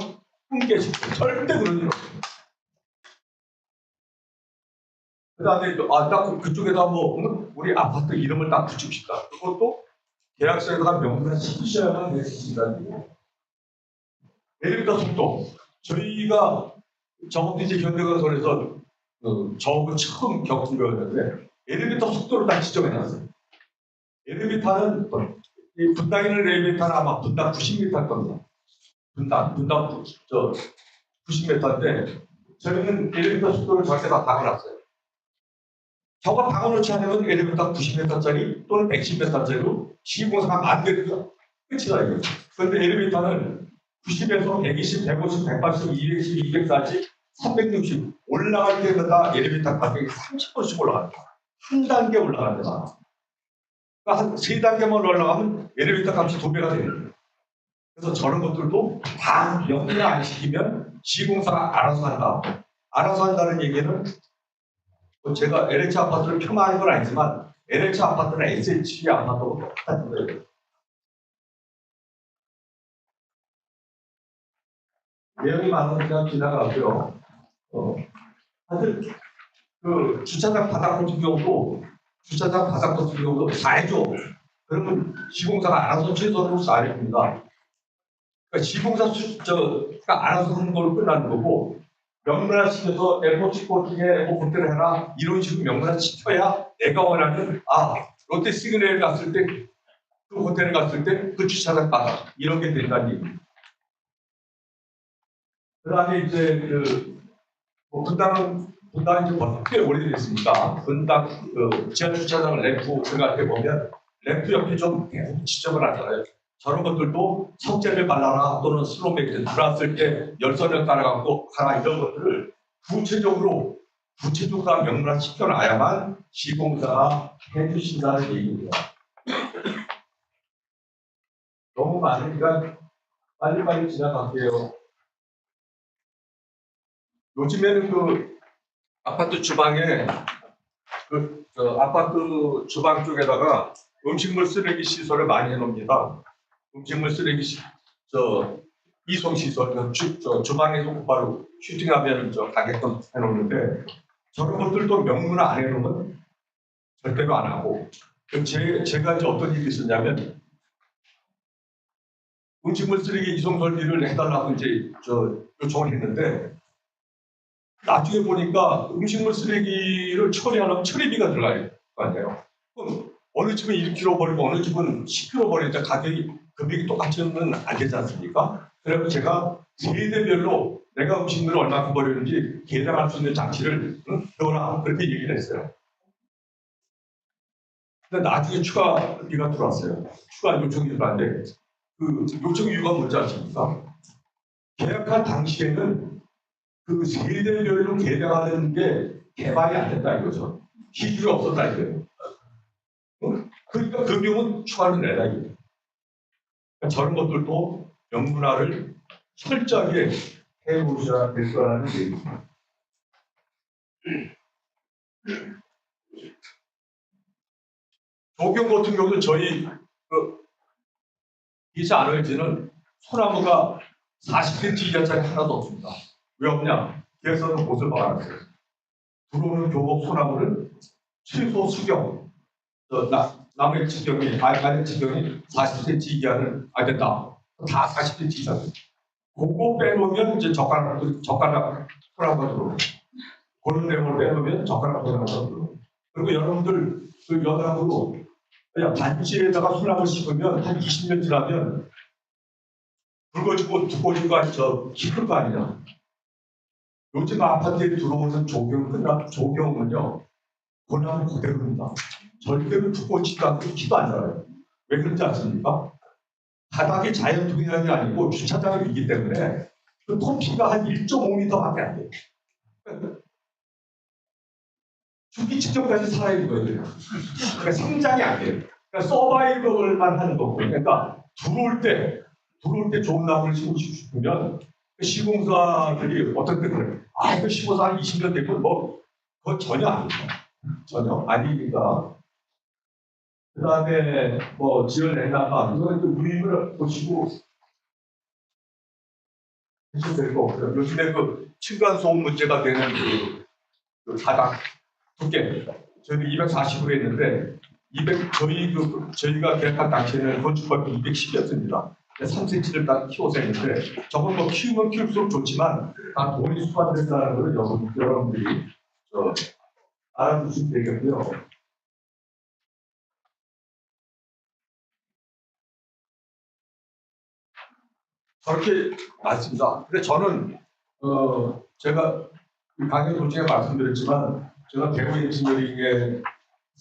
꿈깨시고 절대 그런 일 없어요. 그 다음에 딱 그쪽에다 우리 아파트 이름을 딱 붙입시다. 그것도 계약서에다가 명문을 시키셔야만 되신다는 엘리베이터 속도. 저희가 저번에 이제 현대건설에서 저하고 처음 겪은 거였는데 엘리베이터 속도를 딱 지정해놨어요. 엘리베이터는 분당에 있는 엘리베이터는 아마 분당 90m일 겁니다. 분당 90m인데 저희는 엘리베이터 속도를 절대 다 박아놨어요. 저거 박아놓지 않으면 엘리베이터 90m짜리 또는 110m짜리로 시공사가 만들어서 끝이다 이거죠. 그런데 엘리베이터는 90에서 120, 150, 180, 210, 240, 360 올라갈 때마다 엘리베이터 가격이 30%씩 올라갑니다. 한 단계 올라갈 때마다. 그러니까 한 3단계만 올라가면 엘리베이터 값이 2배가 됩니다. 그래서 저런 것들도 다 명문화 안 시키면 시공사가 알아서 한다. 알아서 한다는 얘기는 뭐 제가 LH 아파트를 폄하하는 건 아니지만 LH 아파트는 SH 아파트하고 똑같은 거예요. 내용이 많으니까 지나가고요. 하여튼 그 주차장 바닥 같은 경우도 다 해줘. 그러면 시공사가 알아서 최소한으로 쌓아냅니다. 그러니까 시공사가 알아서 하는 걸로 끝나는 거고 명문화 시켜서 에어포트 코팅에 뭐 그때를 해라 이런 식으로 명문화 시켜야 내가 원하는 롯데 시그널 갔을 때 그 호텔에 갔을 때 그 주차장 바닥 이런 게 된다는 얘기. 그다음에 이제 분당은 이제 벌써 꽤 오래됐으니까 분당 지하 주차장을 램프 생각해 보면 램프 옆에 좀 대부분 지적을 하잖아요. 저런 것들도 석재를 발라라 또는 슬로맥 들어왔을 때 열선을 따라갖고 가라 이런 것들을 구체적으로 명문화 시켜놔야만 시공사가 해주신다는 얘기입니다. 너무 많으니까 빨리빨리 지나갈게요. 요즘에는 그 아파트 주방에 아파트 주방 쪽에다가 음식물 쓰레기 시설을 많이 해놓습니다. 음식물 쓰레기 이송 시설, 주방에서 곧바로 슈팅하면 가게끔 해놓는데 저런 것들도 명문화 안 해놓으면 절대로 안 하고 제가 이제 어떤 일이 있었냐면 음식물 쓰레기 이송 설비를 해달라고 이제 요청을 했는데 나중에 보니까 음식물 쓰레기를 처리하려면 처리비가 들어갈 거 아니에요. 그럼 어느 집은 1kg 버리고 어느 집은 10kg 버리니까 금액이 똑같으면 안 되지 않습니까? 그래서 제가 세대별로 내가 음식물을 얼마큼 버리는지 계량할 수 있는 장치를 넣어라 그렇게 얘기를 했어요. 근데 나중에 추가비가 들어왔어요. 추가 요청이 들어왔는데 그 요청 이유가 뭔지 아십니까? 계약한 당시에는 그 세대별로 계량하는 게 개발이 안 됐다 이거죠. 기술이 없었다 이거예요. 그러니까 그 비용은 추가로 내라 이거예요. 그러니까 저런 것들도 명문화를 철저하게 해보셔야 될 거라는 얘기입니다. 조경 같은 경우는 저희 이사 아르헨티는 소나무가 40cm 이하짜리 하나도 없습니다. 왜 없냐? 계획서는 못을 박아놨어요. 들어오는 교복 소나무는 최소 수경, 나무의 지경이, 아래 지경이 40cm 이하는 안 된다. 다 40cm 이상. 그거 빼놓으면 이제 젓가락 소나무가 들어오고, 그런 내용을 빼놓으면 젓가락 소나무가 들어오고. 그리고 여러분들 그 여담으로 그냥 반지에다가 소나무 심으면 한 20년 지나면 붉어지고 두꺼워진 거 아니죠? 깊은 거 아니냐? 요즘 아파트에 들어오는 조경은요, 고나무 그대로입니다. 절대로 두꺼워지지도 않고 키도 안 자라요. 왜 그런지 아십니까? 바닥이 자연 동일한이 아니고 주차장이 있기 때문에 그 토피가 한 1.5m밖에 안 돼요. 죽기 직전까지 살아야 되는 거예요. 그러니까 성장이 안 돼요. 그러니까 서바이벌만 하는 거고. 그러니까 들어올 때 좋은 나무를 심고 싶으면 시공사들이 어떤 때 그래요. 이거 심어서 한 20년 됐고 그거 전혀 아닙니다. 전혀 아니니까. 그 다음에 지을 낸다가 이거는 우리를 보시고 하시면 될 거 없어요. 요즘에 층간소음 문제가 되는 그 바닥 두께 저희는 240으로 했는데 저희가 계약한 당시에는 건축법이 210이었습니다. 3cm를 딱 키워서 했는데 저건 키우면 키울수록 좋지만 다 돈이 수반된다는 걸 여러분들이 알아두시면 되겠고요. 저렇게 많습니다. 근데 저는 제가 강연 도중에 말씀드렸지만 제가 배우 엔지니어링에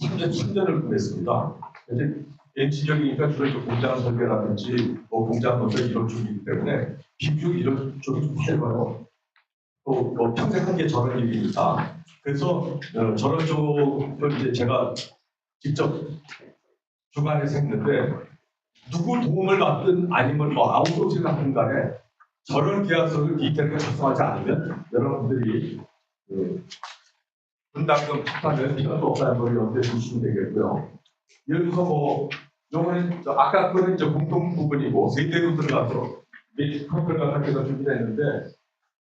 3년을 보냈습니다. 엔지니어링이니까 주로 공장 설계라든지 공장 건설 이런 쪽이기 때문에 비교적 이런 쪽이 좀 짧아요. 또 평생 한 게 저런 일이니까 그래서 저런 쪽을 이제 제가 직접 주관해서 했는데 누구 도움을 받든 아니면 뭐 아웃소싱을 하든 간에 저런 계약서를 디테일하게 작성하지 않으면 여러분들이 분담금 탁하면 이것도 없다는 걸 염두에 두시면 되겠고요. 예를 들어서 뭐 요거는 아까 거는 이제 공통 부분이고 세대로 들어가서 컨트롤 같은 거 준비했는데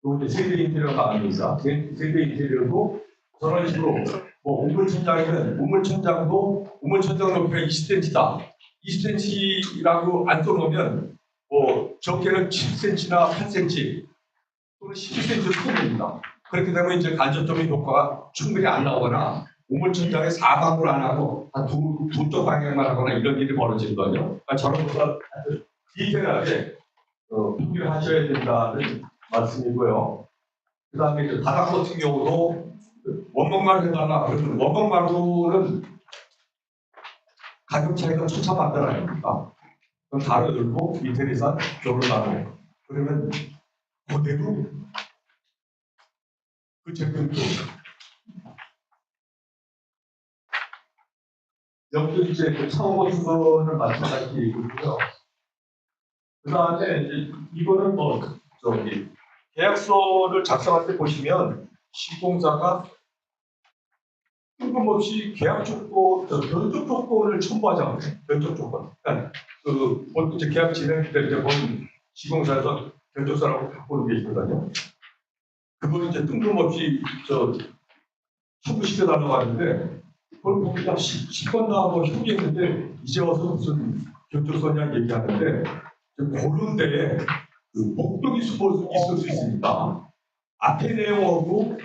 또 이제 세대 인테리어가 아닙니다. 세대 인테리어도 저런 식으로 뭐 우물천장이면 우물천장 높이가 20cm다. 20cm라고 안 써놓으면 뭐 적게는 7cm나 8cm 또는 12cm로 쓰입니다. 그렇게 되면 이제 간접적인 효과가 충분히 안 나오거나 우물천장에 사방으로 안 하고 한 두 쪽 방향만 하거나 이런 일이 벌어지는 거죠. 그러니까 저런 것과 디테일하게 표기하셔야 된다는 말씀이고요. 그 다음에 이제 바닥 같은 경우도 원목마루 해달라. 그러면 원목마루는 가격 차이가 천차만별입니다. 그럼 다른 넓고 이태리산 겨울마루. 그러면 그대로 그 제품도 여기 이제 그 창호 주거는 마찬가지 이고요. 그 다음에 이제 이거는 뭐 저기 계약서를 작성할 때 보시면 시공사가 뜬금없이 계약 조건, 변적 조건을 첨부하지 않아요. 변적 조건. 그러니까 보통 이제 계약 진행 때 이제 본 시공사에서 변적서라고 바꾸는 게 있거든요. 그걸 이제 뜬금없이 첨부시켜달라고 하는데 그걸 보니까 10번 나하고 협의했는데 이제 와서 무슨 변적서냐 얘기하는데 그런 데에 목적이 있을 수 있으니까 앞에 내용하고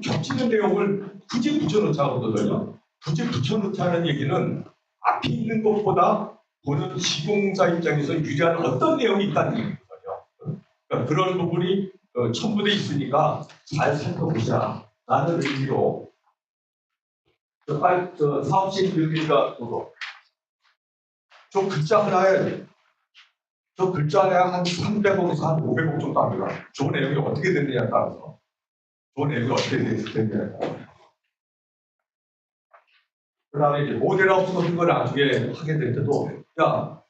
겹치는 내용을 굳이 붙여넣자고 하거든요. 굳이 붙여넣자는 얘기는 앞에 있는 것보다 보는 시공사 입장에서 유리한 어떤 내용이 있다는 얘기거든요. 그러니까 그런 부분이 첨부되어 있으니까 잘 살펴보자 라는 의미로 사업실 비율이가 저 글자 하나에 한 300억에서 한 500억 정도 합니다. 좋은 내용이 어떻게 됐느냐에 따라서. 그 다음에 이제 모델하우스 같은 걸 나중에 하게 될 때도, 야,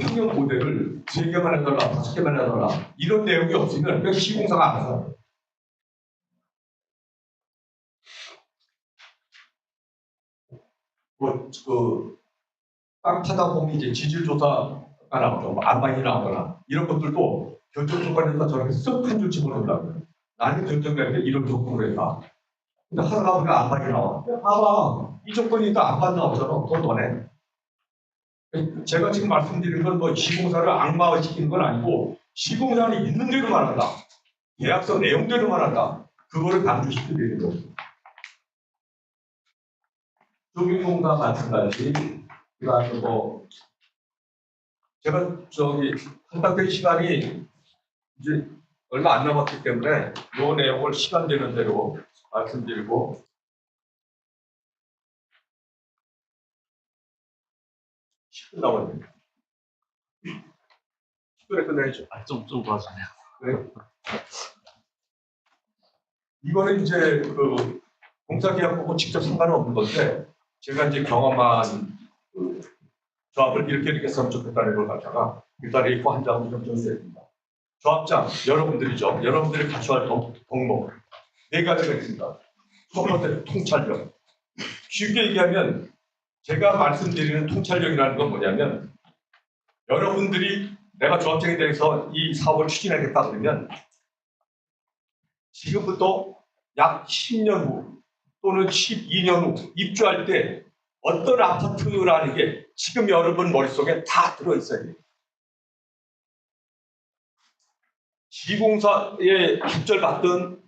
평형 모델을 3개만 해달라, 5개만 해달라. 이런 내용이 없으면 그냥 시공사가 알아서 해요. 땅 파다 보면 이제 지질조사가 나오죠. 뭐 안방이 나오거나 이런 것들도 결정 조건에서 저렇게 쓱한 줄 집어넣는다고요. 나는 결정할 때 이런 조건으로 했다. 근데 하다가 보니까 안방이 나와. 봐봐. 이 조건이니까 안방 나오잖아. 더 내. 제가 지금 말씀드린 건 뭐 시공사를 악마화시키는 건 아니고 시공사는 있는 대로 말한다. 계약서 내용대로 말한다. 그거를 강조시키게 되는 거죠. 조경공과 마찬가지. 그다음에 뭐 제가 한박된 시간이 이제 얼마 안 남았기 때문에 이 내용을 시간 되는 대로 말씀드리고 10분 남았네요. 10분에 끝내야죠. 좀 봐주세요. 네. 이거는 이제 공사계약하고 직접 상관은 없는 건데 제가 이제 경험한 조합을 이렇게 했으면 좋겠다는 걸 갖다가 일단 A4 한 장을 좀 정리했습니다. 조합장 여러분들이죠. 여러분들이 갖춰야 할 덕목 4가지가 있습니다. 첫 번째 통찰력. 쉽게 얘기하면 제가 말씀드리는 통찰력이라는 건 뭐냐면 여러분들이 내가 조합장에 대해서 이 사업을 추진하겠다 그러면 지금부터 약 10년 후 또는 12년 후 입주할 때 어떤 아파트라는 게 지금 여러분 머릿속에 다 들어있어야 돼요. 시공사의 협조를 받든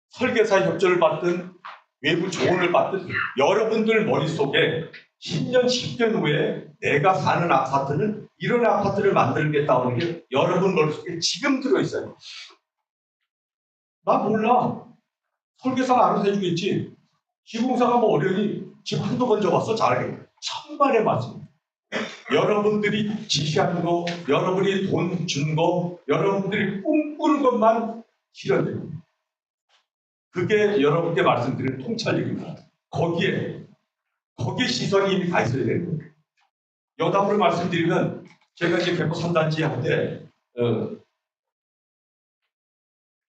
설계사의 협조를 받든 외부 조언을 받든 여러분들 머릿속에 10년, 10년 후에 내가 사는 아파트는 이런 아파트를 만들겠다는 게 여러분 머릿속에 지금 들어있어요. 나 몰라. 설계사가 알아서 해주겠지. 시공사가 뭐 어려니 지금 한두 번 적었어 잘하게. 천만의 말씀. 여러분들이 지시하는 거, 여러분이 돈 준 거, 여러분들이 꿈꾸는 것만 실현돼요. 그게 여러분께 말씀드리는 통찰력입니다. 거기에 시선이 이미 가 있어야 되는 거예요. 여담으로 말씀드리면 제가 이제 개포 3단지 할때 그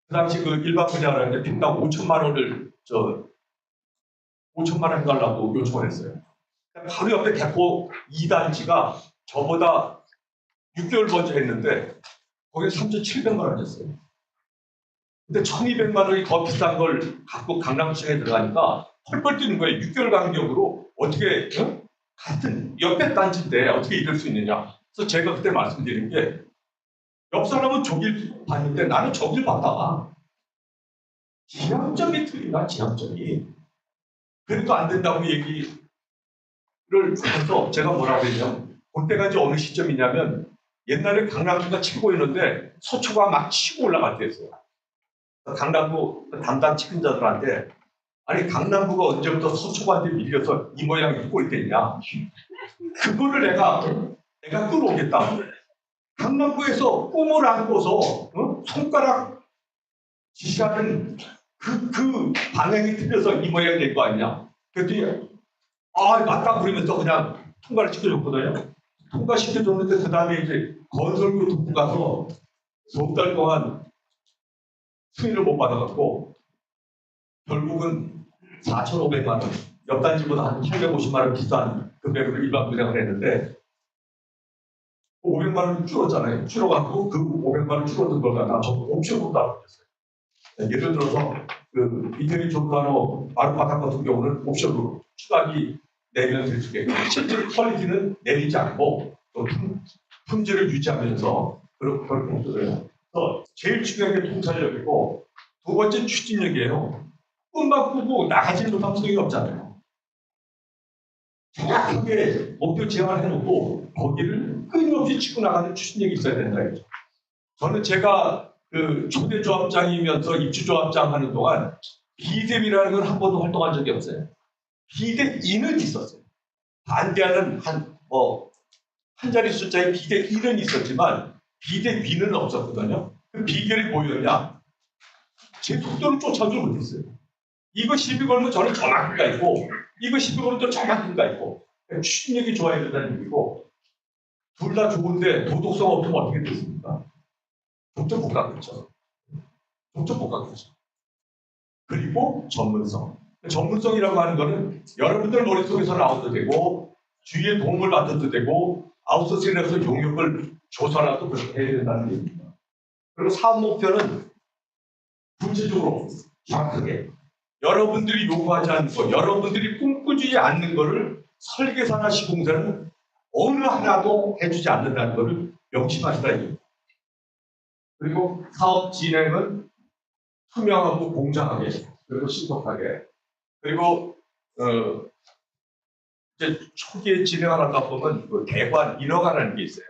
당시 그 일반 분양을 하는데 평당 5천만 원을 5천만 원 해달라고 요청을 했어요. 바로 옆에 개포 2단지가 저보다 6개월 먼저 했는데 거기에 3,700만 원이었어요. 근데 1,200만 원이 더 비싼 걸 갖고 강남시장에 들어가니까 펄펄 뛰는 거예요. 6개월 간격으로 어떻게 같은 옆에 단지인데 어떻게 이럴 수 있느냐. 그래서 제가 그때 말씀드린 게 옆 사람은 저길 봤는데 나는 저길 봤다가 지향점이 틀린다. 지향점이. 그래도 안 된다고 얘기를 해서 제가 뭐라고 했냐면 그때가 이제 어느 시점이냐면 옛날에 강남구가 최고였는데 서초가 막 치고 올라갈 때였어요. 강남구 담당 책임자들한테 아니 강남구가 언제부터 서초구한테 밀려서 이 모양이 꼴이 됐냐. 그거를 내가 끌어오겠다. 강남구에서 꿈을 안고서 손가락 지시하는 그 방향이 틀려서 이 모양이 된 거 아니냐. 그랬더니 맞다 그러면서 그냥 통과를 시켜줬거든요. 통과시켜줬는데 그 다음에 이제 건설로 듣고 가서 석 달 동안 승인을 못 받아갖고 결국은 4,500만 원, 옆 단지보다 한 850만 원 비싼 금액으로 일반 분양을 했는데 500만 원 줄었잖아요. 줄어갖고 그 500만 원 줄어든 걸 갖다가 저 옵션으로 나왔어요. 예를 들어서 그 이태리 조르가노 마루바닥 같은 경우는 옵션으로 추가기 내면 될 수 있게 실제로 퀄리티는 내리지 않고 또 품질을 유지하면서 그렇게 해줘요. 그래서 제일 중요한 게 통찰력이고 두 번째 추진력이에요. 꿈만 꾸고 나가지는 못하면 소용이 없잖아요. 정확하게 목표 제한을 해놓고 거기를 끊임없이 치고 나가는 추진력이 있어야 된다. 이죠. 저는 제가 그 초대 조합장이면서 입주 조합장 하는 동안 비대위라는 건 한 번도 활동한 적이 없어요. 비대위는 있었어요. 반대하는 한 자리 숫자의 비대위는 있었지만 비대위는 없었거든요. 그 비결이 뭐였냐? 제 속도를 쫓아오지 못했어요. 이거 시비 걸면 저는 저만큼가 있고 이거 시비 걸면 또 저만큼가 있고 추진력이 좋아야 된다는 얘기고 둘 다 좋은데 도덕성 없으면 어떻게 됐습니까? 독점 못 가겠죠. 독점 못 가겠죠. 그리고 전문성. 전문성이라고 하는 거는 여러분들 머릿속에서 나와도 되고 주위의 도움을 받아도 되고 아웃소싱에서 용역을 조사라도 그렇게 해야 된다는 얘기입니다. 그리고 사업 목표는 구체적으로 정확하게 여러분들이 요구하지 않는 거, 여러분들이 꿈꾸지 않는 거를 설계사나 시공사는 어느 하나도 해주지 않는다는 것을 명심하시라 이겁니다. 그리고 사업 진행은 투명하고 공정하게 그리고 신속하게 그리고 이제 초기에 진행을 하다 보면 그 대관 인허가라는 게 있어요.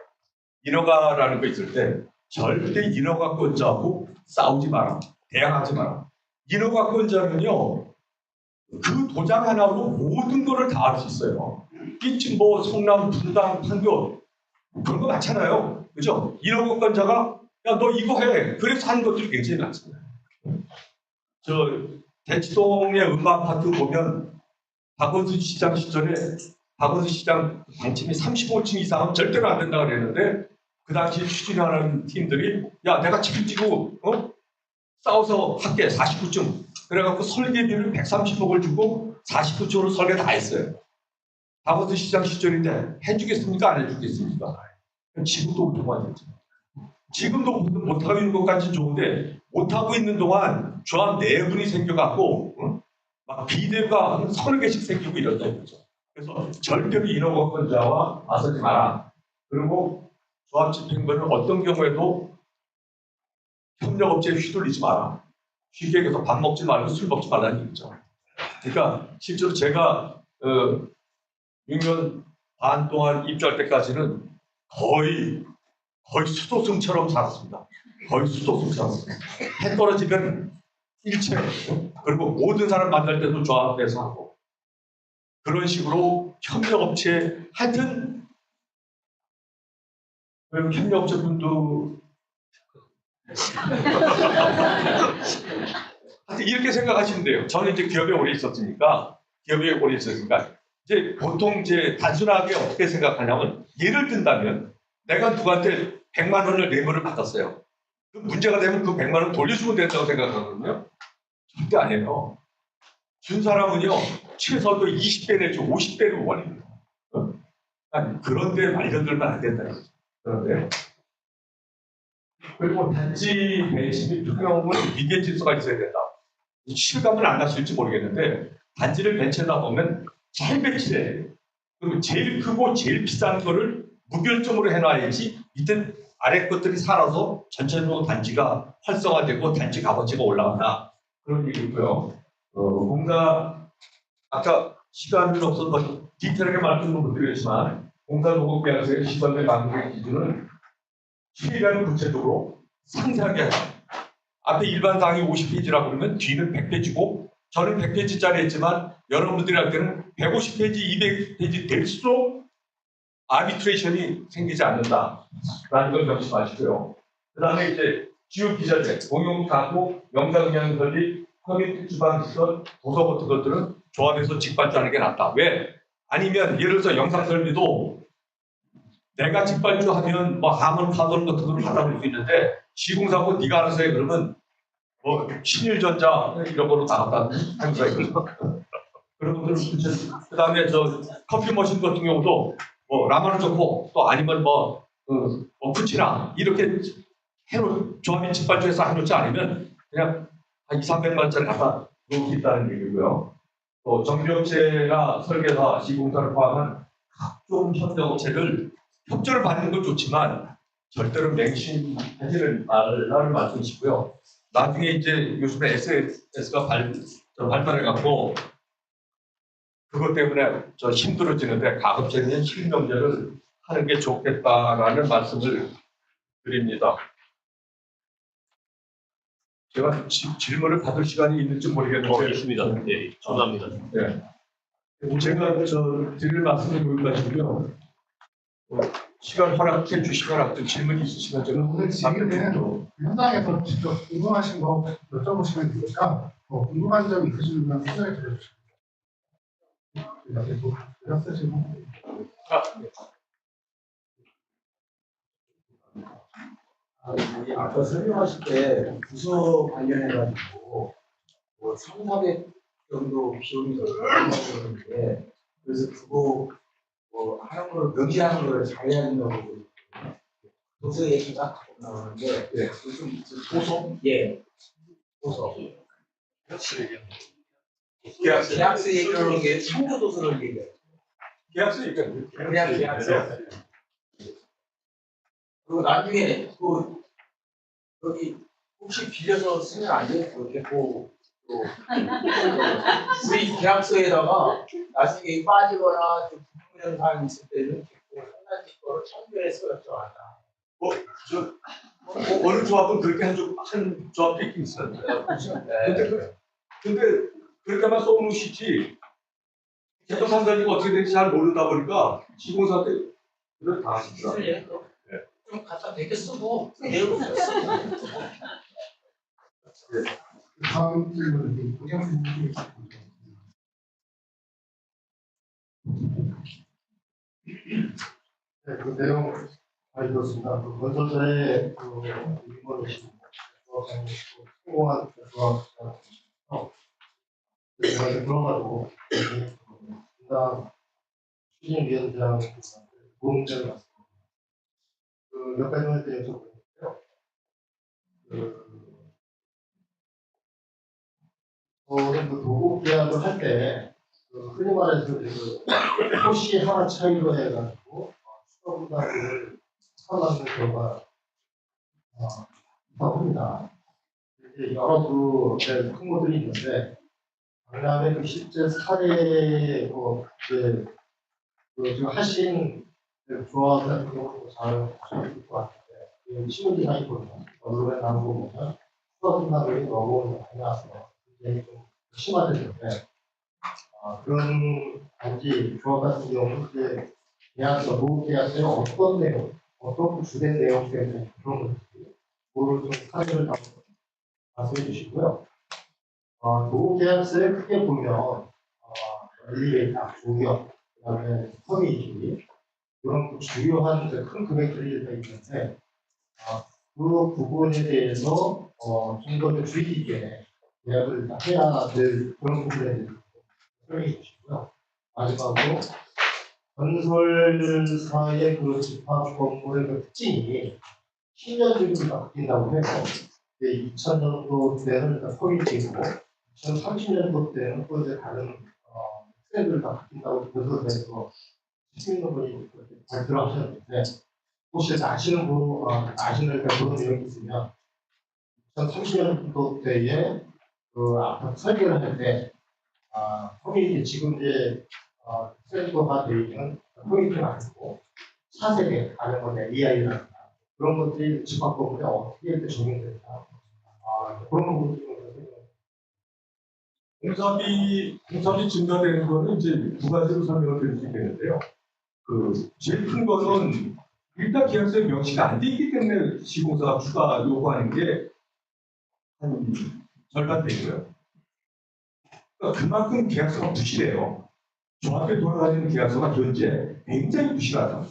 인허가라는 거 있을 때 절대 인허가권자하고 싸우지 마라. 대항하지 마라. 인허가권자는요 그 도장 하나로 모든 거를 다 할 수 있어요. 삐친 뭐 성남 분당 판교 그런 거 많잖아요. 그죠? 인허가권자가 야 너 이거 해. 그래서 하는 것들이 굉장히 많잖아요. 저 대치동의 음반 아파트 보면 박원순 시장 시절에 박원순 시장 방침이 35층 이상은 절대로 안 된다고 그랬는데 그 당시 추진하는 팀들이 야 내가 책임지고 싸워서 할게 49층 그래갖고 설계비를 130억을 주고 49층으로 설계 다 했어요. 박원순 시장 시절인데 해주겠습니까? 안 해주겠습니까? 지금도 못하겠죠. 지금도 못하고 있는 것까지는 좋은데 못하고 있는 동안 조합 내분이 생겨갖고 막 비대가 서너 개씩 생기고 이런다 이거죠. 그래서 절대로 인허가권자와 맞서지 마라. 그리고 조합 집행부는 어떤 경우에도 협력업체에 휘둘리지 마라. 쉽게 얘기해서 밥 먹지 말고 술 먹지 말라는 얘기죠. 그러니까 실제로 제가 6년 반 동안 입주할 때까지는 거의 수도승처럼 살았습니다. 거의 수도승처럼. 해 떨어지면 일체 그리고 모든 사람 만날 때도 조합해서 하고 그런 식으로 협력업체 하여튼 협력업체 분도 하여튼 이렇게 생각하시면 돼요. 저는 이제 기업에 오래 있었으니까 이제 보통 이제 단순하게 어떻게 생각하냐면 예를 든다면 내가 누구한테 100만 원을 뇌물을 받았어요. 그 문제가 되면 그 100만 원 돌려주면 된다고 생각하거든요. 절대 아니에요. 준 사람은요 최소도 20배 내지 50배를 원해요. 아니, 그런데 말려들면 안 된다. 그런데 그리고 단지 배치 및 투명은 위계 질서가 있어야 된다. 실감은 안 나실지 모르겠는데 단지를 배치하다 보면 잘 배치해야 돼요. 그리고 제일 크고 제일 비싼 거를 무결점으로 해놔야지 밑에 아래 것들이 살아서 전체적으로 단지가 활성화되고 단지 값어치가 올라간다. 그런 얘기고요. 공사 아까 시간이 없어서 디테일하게 말씀을 못 드리겠지만 공사 도급 계약서의 시범의 만족의 기준은 시간을 구체적으로 상세하게 하죠. 앞에 일반 사항이 50페이지라고 그러면 뒤는 100페이지고 저는 100페이지짜리 했지만 여러분들이 할 때는 150페이지, 200페이지 될수록 아비트레이션이 생기지 않는다라는 걸 명심하시고요. 그 다음에 이제 지역 기자재, 공용 가구, 영상영양 설비, 커뮤니티 주방 시설, 도서 같은 것들은 조합해서 직발주하는 게 낫다. 왜? 아니면 예를 들어서 영상 설비도 내가 직발주하면 뭐 하문 파손 같은 걸 갖다 볼 수 있는데 시공사고 네가 알아서 해 그러면 뭐 신일전자 이런 거로 다 갖다 하는 거야. 그런 것들을 그 다음에 저 커피 머신 같은 경우도 뭐 라마는 좋고 또 아니면 뭐 푸치나 이렇게 해놓 조합이 직발주해서 해놓지 않으면 그냥 한 2, 300만 원짜리 갖다 놓고 있다는 얘기고요. 또 정비업체나 설계사, 시공사를 포함한 각종 협력업체를 협조를 받는 건 좋지만 절대로 맹신하지는 말라는 말씀이시고요. 나중에 이제 요즘에 SNS가 발달해갖고 그것 때문에 저 힘들어지는데 가급적이면 실명제를 하는 게 좋겠다라는 말씀을 드립니다. 제가 질문을 받을 시간이 있는지 모르겠는데 있습니다. 네, 전화합니다. 네. 제가 드릴 말씀은 여기까지고요. 시간 허락해 주시거나 어떤 질문이 있으시면 제가 오늘 지금은 현장에서 직접 궁금하신 거 여쭤보시면 되니까 궁금한 점 있으시면 설명해 주세요. 제가 쓰시고 아까 설명하실 때 부서 관련해가지고 뭐 3, 400 정도 비용이 들었는데 그래서 그거 뭐 하는 걸 명시하는 걸 잘해야 된다고 부서 얘기가 가끔 나오는데 요즘 보소 예 부서 계약서 얘기하는 게 참고 도서를 얘기해요. 계약서 얘기하는 그냥 계약서. 그리고 나중에 그 여기 혹시 빌려서 쓰면 안 돼요? 그렇게 또 우리 계약서에다가 나중에 빠지거나 좀 불분명 사항이 있을 때는 상단지 거를 참조해서 여쭤간다. 어느 조합은 그렇게 한 조합이 있긴 있어요. 근데 그렇게만 써놓으시지 제도 판단이 어떻게 되는지 잘 모르다 보니까 시공사한테 그걸 다 하시더라고요. 좀 갖다 대게 쓰고 내용을 쓰고. 다음 질문은 우경수 님이 네, 그 내용 잘 들었습니다. 그 건설사의 그 임원이신 성공한 조합 제가 들어가지고 분당 추진위원장 고문장을 맡습니다. 몇 가지만 여쭤보는데요. 저는 그 도급 계약을 할 때 흔히 말해서 그 호시 하나 차이로 해가지고 수거 분담을 살아남는 경우가 있다고 합니다. 이제 여러 큰 것들이 있는데 그다음에 그 실제 사례 지금 하신 조합 같은 경우도 잘 아실 것 같은데 신문기사에 보면 언론에 나온 거 보면 수거 분담이 너무 많이 나서 굉장히 좀 심화됐는데 그런 단지 조합 같은 경우는 이제 계약서, 노후 계약서에 어떤 내용, 어떤 주된 내용 때문에 그런 것들이 그거를 좀 사례를 말씀해 주시고요. 노후 계약서에 크게 보면 엘리베이터, 조경, 그다음에 커뮤니티 이런 그 주요한 이제 큰 금액들이 있는데 그 부분에 대해서 좀 더 주의 깊게 계약을 해야 될 그런 부분에 대해서 설명해 주시고요. 마지막으로 건설사의 그 집합 건물의 그 특징이 10년 정도 바뀐다고 해서 2000년도 때는 커뮤니티고 2030년도 때는 또 이제 다른 트렌드를 다 바뀐다고 그래서 시민의 분이 잘 들어가셨는데 혹시 아시는 아시는 그런 내용이 있으면 2030년도 때에 그 아파트 설계를 할 때 커뮤니티 지금 이제 트렌드가 되어 있는 커뮤니티가 아니고 차세대 가정원의 AI라든가 그런 것들이 집합법에 어떻게 이렇게 적용될까 그런 부분들이 공사비 증가되는 거는 이제 두 가지로 설명을 드릴 수 있겠는데요. 제일 큰 거는 일단 계약서에 명시가 안 돼 있기 때문에 시공사가 추가 요구하는 게 한 절반 되고요. 그러니까 그만큼 계약서가 부실해요. 저한테 돌아다니는 계약서가 현재 굉장히 부실하다.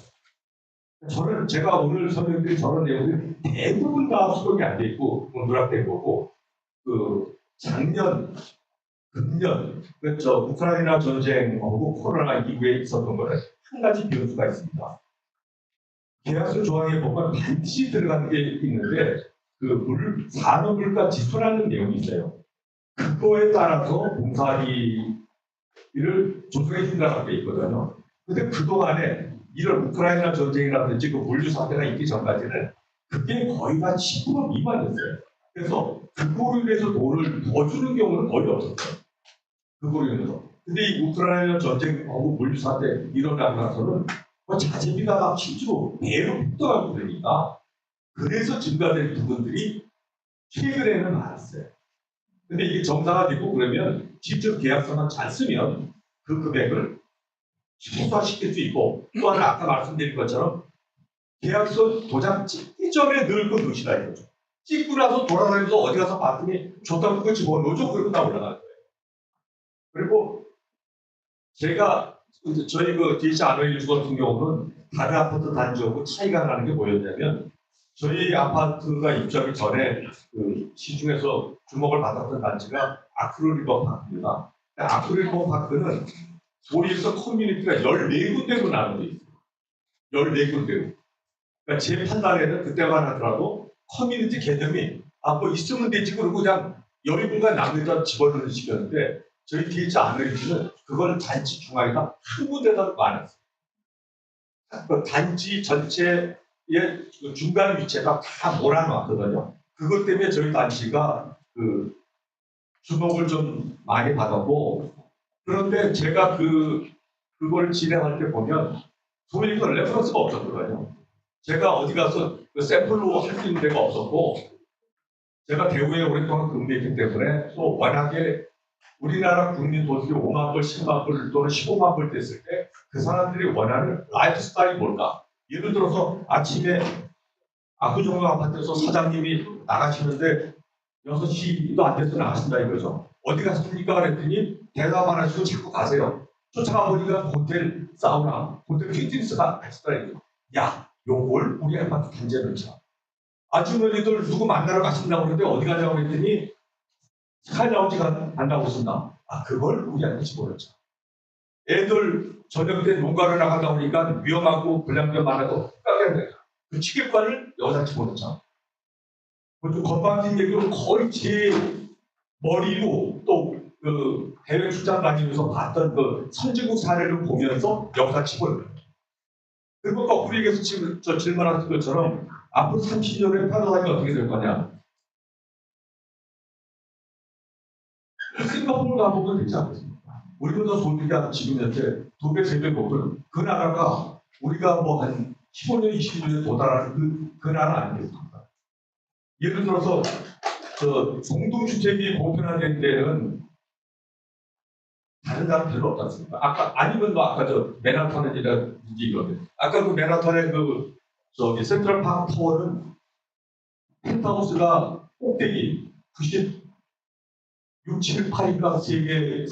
제가 오늘 설명드린 저런 내용들이 대부분 다 수정이 안 돼 있고 누락된 거고 작년, 금년 그렇죠. 우크라이나 전쟁하고 코로나 이후에 있었던 거는 한 가지 변수가 있습니다. 계약서 조항에 보면 반드시 들어가는 게 있는데 산업물가 지수라는 내용이 있어요. 그거에 따라서 공사비를 조정해 준다고 돼 있거든요. 근데 그동안에 이런 우크라이나 전쟁이라든지 그 물류 사태가 있기 전까지는 그게 거의 한 10% 미만이었어요. 그래서 그거로 인해서 돈을 더 주는 경우는 거의 없었어요. 그거로 인해서. 근데 이 우크라이나 전쟁하고 물류 사태 일어나고 나서는 자재비가 실제로 배로 폭등하고 그러니까 그래서 증가된 부분들이 최근에는 많았어요. 근데 이게 정상화되고 그러면 직접 계약서만 잘 쓰면 그 금액을 최소화시킬 수 있고 또 하나 아까 말씀드린 것처럼 계약서 도장 찍기 전에 늘 그 넣으시라 이거죠. 찍고 나서 돌아다니면서 어디 가서 봤더니 좋다고 그거 집어넣어줘 그러고 다 올라가는 거예요. 그리고 제가 저희 DH 아노일주 같은 경우는 다른 아파트 단지하고 차이가 나는 게 뭐였냐면 저희 아파트가 입주하기 전에 시중에서 주목을 받았던 단지가 아크로리버파크입니다. 아크로리버파크는 도에서 커뮤니티가 14군데로 나눠져 있어요. 14군데로. 그러니까 제 판단에는 그때만 하더라도 커뮤니티 개념이 뭐 있으면 되지 그러고 그냥 10군데 남에다 집어넣는 식이었는데 저희 DH 아노일주는 그걸 단지 중앙에다 한 군데다 놔놨어요. 단지 전체의 중간 위치에다 다 몰아놨거든요. 그것 때문에 저희 단지가 주목을 좀 많이 받았고, 그런데 제가 그걸 진행할 때 보면 소위 레퍼런스가 없었거든요. 제가 어디 가서 샘플로 할 수 있는 데가 없었고, 제가 대구에 오랫동안 근무했기 때문에 또 워낙에 우리나라 국민 돈이 5만 불, 10만 불 또는 15만 불 됐을 때 그 사람들이 원하는 라이프 스타일이 뭘까? 예를 들어서 아침에 압구정동 아파트에서 사장님이 나가시는데 6시도 안 돼서 나가신다 이거죠. 어디 갔습니까? 그랬더니 대답 안 하시고 자꾸 가세요. 쫓아가 보니까 호텔 사우나, 호텔 피트니스가 있었다 이거죠. 야, 요걸 우리 아파트 단지에 넣자. 아주머니들 누구 만나러 가신다고 그러는데 어디 가냐고 그랬더니 스카이라운지 간다고 했습니다. 그걸 우리한테 집어넣자. 애들 저녁 때 농가를 나가다 보니까 위험하고 불량견 많아도 가게 된다. 그 치객관을 여기다 집어넣자. 그 건방진 얘기로 거의 제 머리로 또 해외 출장 다니면서 봤던 선진국 사례를 보면서 여기다 집어넣어요. 그리고 거꾸로 얘기해서 지금 저 질문하신 것처럼 앞으로 30년의 패러다임이 어떻게 될 거냐. 싱가포르 가보면 되지 않겠습니까? 우리보다 소득이 지금 현재 2배, 3배 높은 그 나라가 우리가 한 15년, 20년에 도달하는 그 나라 아니겠습니까? 예를 들어서 공동주택이 보편화된 데는 다른 나라 별로 없지 않습니까? 아니면 아까 맨하탄이라든지 이런 아까 맨하탄의 센트럴 파크 타워는 펜트하우스가 꼭대기 6, 7, 8인가 세계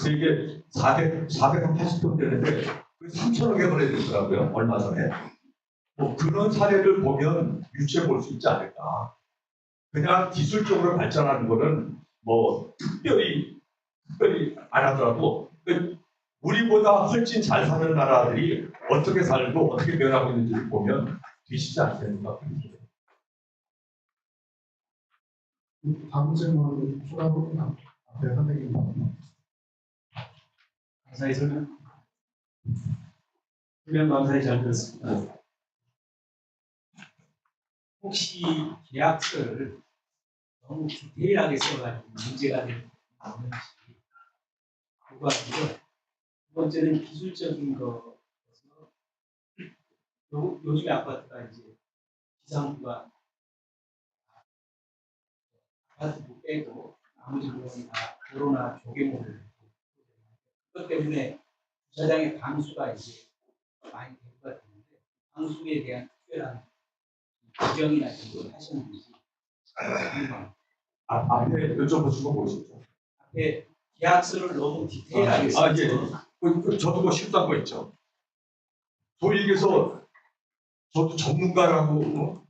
480평 되는데 그래서 3천억에 거래됐더라고요. 얼마 전에. 뭐 그런 사례를 보면 유추해 볼 수 있지 않을까. 그냥 기술적으로 발전하는 거는 뭐 특별히 안 하더라도 우리보다 훨씬 잘 사는 나라들이 어떻게 살고 어떻게 변하고 있는지를 보면 되시지 않습니까? 다음 질문 추가로 앞에 선생님. 감사히 설명 감사히 잘 들었습니다. 혹시 계약서를 너무 디테일하게 써가지고 문제가 되는 없는지 그거 아니고 두 번째는 기술적인 거에서 요즘에 아파트가 이제 기상부가 아파트 못 빼고 나머지 부분이 다 도로나 조개물을 그것 때문에 주차장의 방수가 이제 많이 될 것 같은데 방수에 대한 특별한 규정이나 이런 걸 하셨는지 궁금합니다. 앞에 여쭤보신 거 뭐시죠? 앞에 계약서를 너무 디테일하게 써서 예. 저도 뭐 실수한 거 있죠. 소위 얘기해서 저도 전문가라고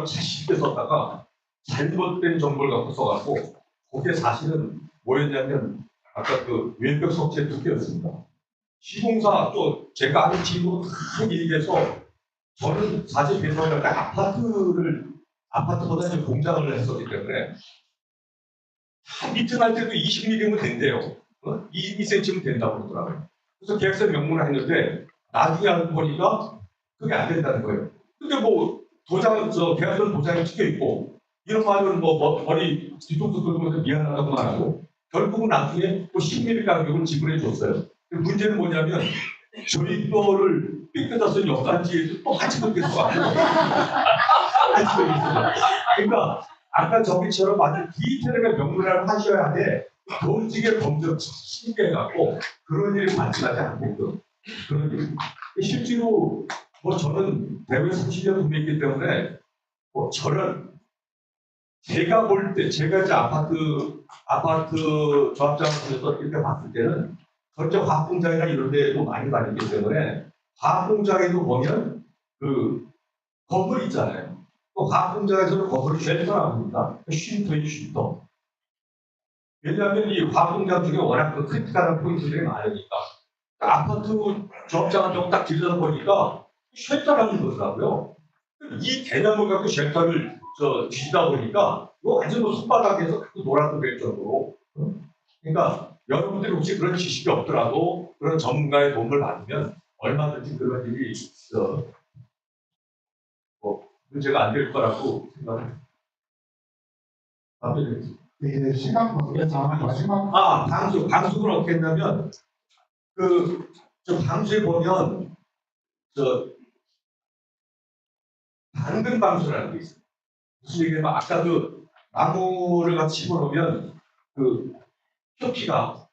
자신 있게 썼다가 잘못된 정보를 갖고 써갖고 그게 사실은 뭐였냐면 아까 그 외벽 석재 두께였습니다. 시공사 또 제가 아는 친구도 다 얘기해서 저는 사실 배송할 때 아파트보다 좀 공장을 했었기 때문에 미팅할 때도 20mm면 된대요. 2cm면 된다고 그러더라고요. 그래서 계약서 명문을 했는데 나중에 알고 보니까 그게 안 된다는 거예요. 근데 뭐 계약서는 도장이 찍혀 있고 이런 말은 뭐 머리 뒤통수 긁으면서 미안하다고 말하고 결국은 나중에 또 10mm 가격을 지불해 줬어요. 문제는 뭐냐면 저희 거를 삐끗해서 역간지에도 또 같이 긁겠어. 그러니까 아까 저기처럼 아주 디테일하게 명문화를 하셔야 돼. dom직의 범죄를 신고해갖고 그런 일이 발생하지 않게끔 그런 일. 실제로 뭐 저는 대구에 30년 근무했기 때문에 뭐 저는 제가 볼 때 제가 이제 아파트 조합장에서 이렇게 봤을 때는 절대 화학공장이나 이런 데도 많이 다녔기 때문에 화학공장에도 보면 그 건물 있잖아요. 화학공장에서는 건물이 쉘터라고 합니다. 쉼터이 쉼터. 왜냐하면 이 화학공장 중에 워낙 그 크리티컬한 포인트들이 많으니까. 아파트 조합장한테 딱 들여다 보니까 쉘터라는 거더라고요. 이 개념을 갖고 쉘터를 주시다 보니까 이거 완전 뭐 손바닥에서 갖고 놀아도 될 정도로. 그러니까 여러분들이 혹시 그런 지식이 없더라도 그런 전문가의 도움을 받으면 얼마든지 그런 일이 문제가 안 될 거라고 생각합니다. 네, 시간 관계상 마지막. 방수는 어떻게 했냐면 저 방수에 보면 당근 방수라는 게 있어요. 무슨 얘기냐면 아까 그 나무를 같이 심어놓으면 그 토피가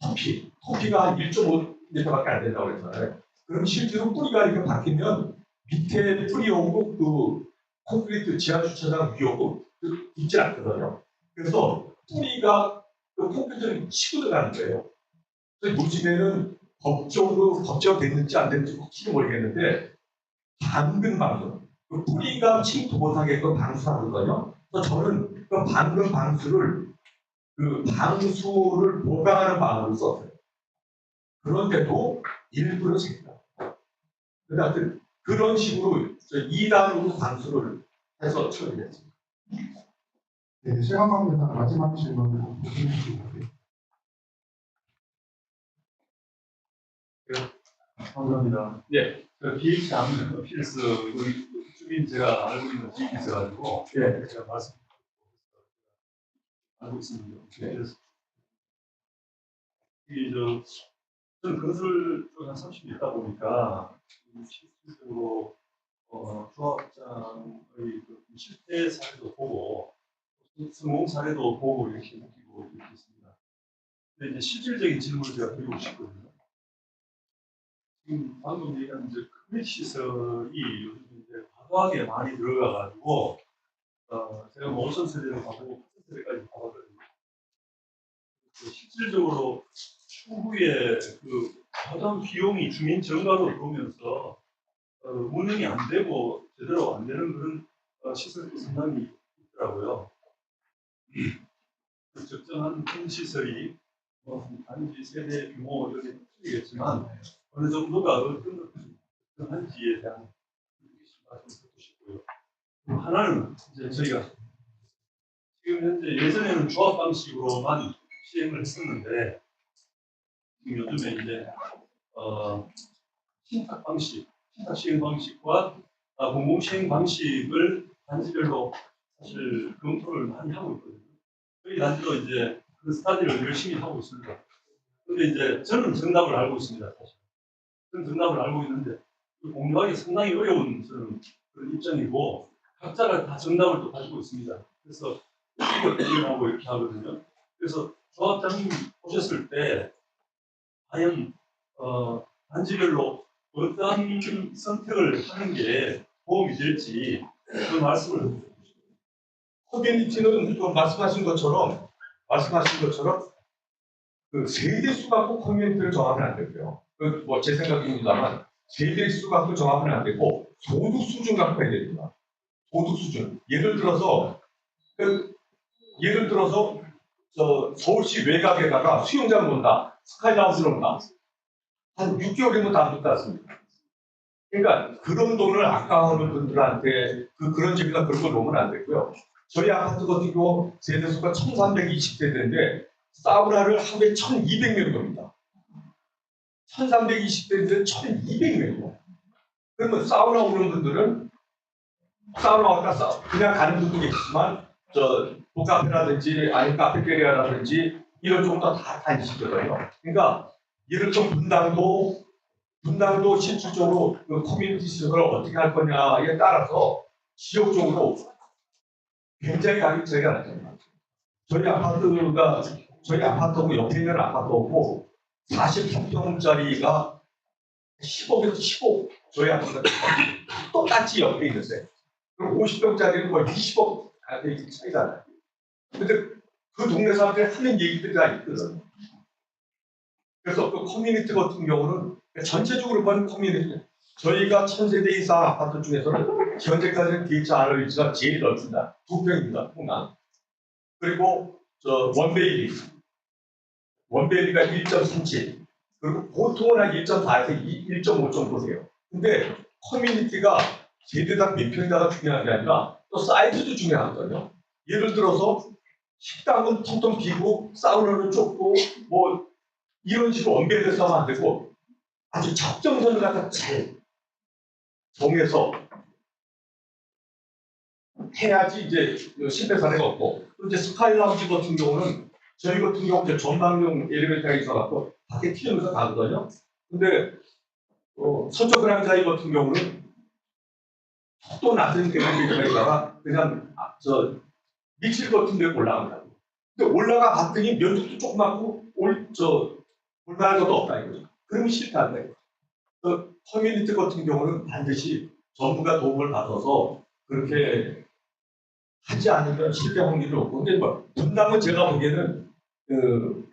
한 1.5m밖에 안 된다고 그랬잖아요. 그럼 실제로 뿌리가 이렇게 박히면 밑에 뿌리 오고 그 콘크리트 지하 주차장 위 오고 있지 않거든요. 그래서 뿌리가 그 콘크리트를 치고 들어가는 거예요. 그래서 요즘에는 법적으로 법제가 됐는지 안 됐는지 혹시 모르겠는데 당근 방수, 그 뿌리가 침투 못하게끔 방수하거든요. 그래서 저는 그 당근 방수를 보강하는 방법을 썼어요. 그런데도 일부러 줍니다. 그러니까 그런 식으로 2단으로 방수를 해서 처리했습니다. 네, 시간 관계상 마지막 질문을 드리겠습니다. 감사합니다. 예. BH 아무 필스 주민 제가 알고 있는 지역이 있어가지고 제가 말씀 알고 있습니다. 그래서 저는 건설 쪽에 한 30년 있다 보니까 실질적으로 조합장의 실패 사례도 보고 성공 사례도 보고 이렇게 느끼고 이렇게 있습니다. 근데 이제 실질적인 질문을 제가 드리고 싶거든요. 지금 방금 얘기한 이제 커뮤니티 시설이 요즘 이제 과도하게 많이 들어가가지고 제가 뭐 5천 세대를 가보고 8천 세대까지 가봤거든요. 실질적으로 추후에 가장 비용이 주민 증가로 들어오면서 운영이 안 되고 제대로 안 되는 그런 시설이 상당히 있더라고요. 그 적정한 시설이 단지 세대 규모 이렇게 틀리겠지만 어느 정도가 어떤 적정한지에 대한 말씀 듣고 싶고요. 하나는 이제 저희가 지금 현재 예전에는 조합 방식으로만 시행을 했었는데 지금 요즘에 이제 신탁 방식, 신탁 시행 방식과 공공 시행 방식을 단지별로 사실 검토를 많이 하고 있거든요. 저희 단지도 이제 그 스타디를 열심히 하고 있습니다. 근데 이제 저는 정답을 알고 있습니다. 사실. 저는 정답을 알고 있는데 공유하기 상당히 어려운 저는 그런 입장이고 각자가 다 정답을 또 가지고 있습니다. 그래서 이걸 대응하고 이렇게 하거든요. 그래서 조합장님 오셨을 때 과연 단지별로 어떤 선택을 하는 게 도움이 될지 그 말씀을 커뮤니티는 또 말씀하신 것처럼 그 세대 수 갖고 커뮤니티를 정하면 안 되고요. 그 뭐 제 생각입니다만 세대 수 갖고 정하면 안 되고 소득 수준 갖고 해야 됩니다. 소득 수준. 예를 들어서 저 서울시 외곽에다가 수영장 논다, 스카이라운지 논다. 한 6개월이면 다 붙었습니다. 그러니까 그런 돈을 아까워하는 분들한테 그런 집이나 그런 걸 놓으면 안 되고요. 저희 아파트 같은 경우 세대수가 1320세대인데 사우나를 하루에 1200명 겁니다. 1320세대인데 1200명이요. 그러면 사우나 오는 분들은 사우나 아까 그냥 가는 분도 계시지만 저 북카페라든지 아니면 카페테리아라든지 이런 쪽도 다 다니시거든요. 그러니까 예를 들어 분당도 실질적으로 그 커뮤니티 시설을 어떻게 할 거냐에 따라서 지역적으로 굉장히 가격 차이가 나잖아요. 저희 아파트하고 옆에 있는 아파트하고 43평짜리가 10억에서 15억, 저희 아파트가 똑같이 옆에 있는데 그럼 50평짜리는 거의 20억 가격이 차이가 나요. 근데 그 동네 사람들이 하는 얘기들이 다 있거든요. 그래서 그 커뮤니티 같은 경우는 전체적으로 보면 커뮤니티, 저희가 1000세대 이상 아파트 중에서는 현재까지는 DHR가 제일 넓습니다. 2평입니다. 통당. 그리고 저 원베일리가 1.37, 그리고 보통은 한 1.4에서 1.5 정도 돼요. 근데 커뮤니티가 세대당 몇 평이다가 중요한 게 아니라 또 사이즈도 중요하거든요. 예를 들어서 식당은 텅텅 비고 사우나는 좁고 뭐 이런 식으로 원베일에서 하면 안 되고 아주 적정선을 갖다 잘 정해서 해야지 이제 실패 사례가 없고, 또 이제 스카이라운지 같은 경우는 저희 같은 경우 이제 전방용 엘리베이터가 있어갖고 밖에 튀면서 가거든요. 근데 서초 그랑자이 같은 경우는 또 낮은 엘리베이터가 있다가 그냥 밀실 같은 데 올라간다고. 근데 올라가 봤더니 면적도 조그맣고 올라갈 것도 없다 이거죠. 그러면 실패한다 이거죠. 커뮤니티 같은 경우는 반드시 정부가 도움을 받아서 그렇게 하지 않으면 실패 확률이 높고, 근데 뭐 분당은 제가 보기에는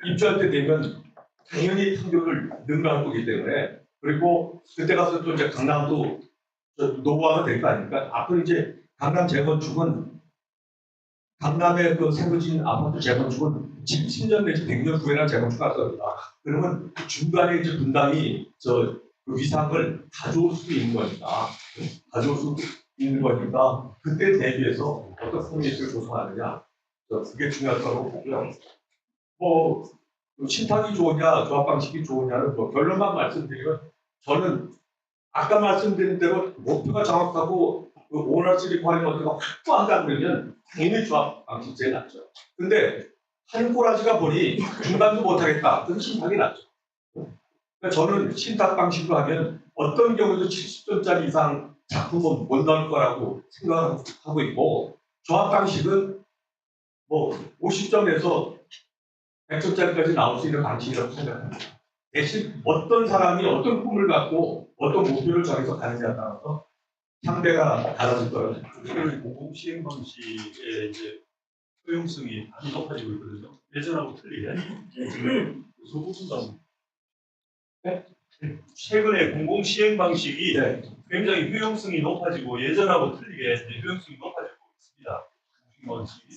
입주할 때 되면 당연히 확률을 능가할 거기 때문에, 그리고 그때 가서 또 이제 강남도 노후화가 될 거 아닙니까? 앞으로 이제 강남 재건축은 강남의 그 새로 지은 아파트 재건축은 10년 내지 100년 후에나 재건축할 겁니다. 그러면 중간에 이제 분당이 그 위상을 가져올 수도 있는 거니까, 그때 대비해서 어떤 커뮤니티를 조성하느냐, 그게 중요할 거라고 보고요. 뭐 신탁이 좋으냐, 조합 방식이 좋으냐는 뭐 결론만 말씀드리면, 저는 아까 말씀드린 대로 목표가 정확하고 그 오너스 리ኳ이먼트가 확보한다 그러면 당연히 조합 방식 제일 낫죠. 근데 한 꼬라지가 보니 중간도 못하겠다, 그럼 신탁이 낫죠. 그러니까 저는 신탁 방식으로 하면 어떤 경우도 70점짜리 이상 작품은 못 나올 거라고 생각하고 있고, 조합 방식은 뭐 50점에서 100점짜리까지 나올 수 있는 방식이라고 생각합니다. 대신 어떤 사람이 어떤 꿈을 갖고 어떤 목표를 정해서 가느냐에 따라서 상대가 달라질 거라고 생각합니다. 공공 시행 방식의 이제 효용성이 많이 높아지고 있거든요. 예전하고 틀리게 소부분담. 네? 최근에 공공 시행 방식이 네. 굉장히 효용성이 높아지고 예전하고 틀리게 이제 효용성이 높아지고 있습니다. 방식이.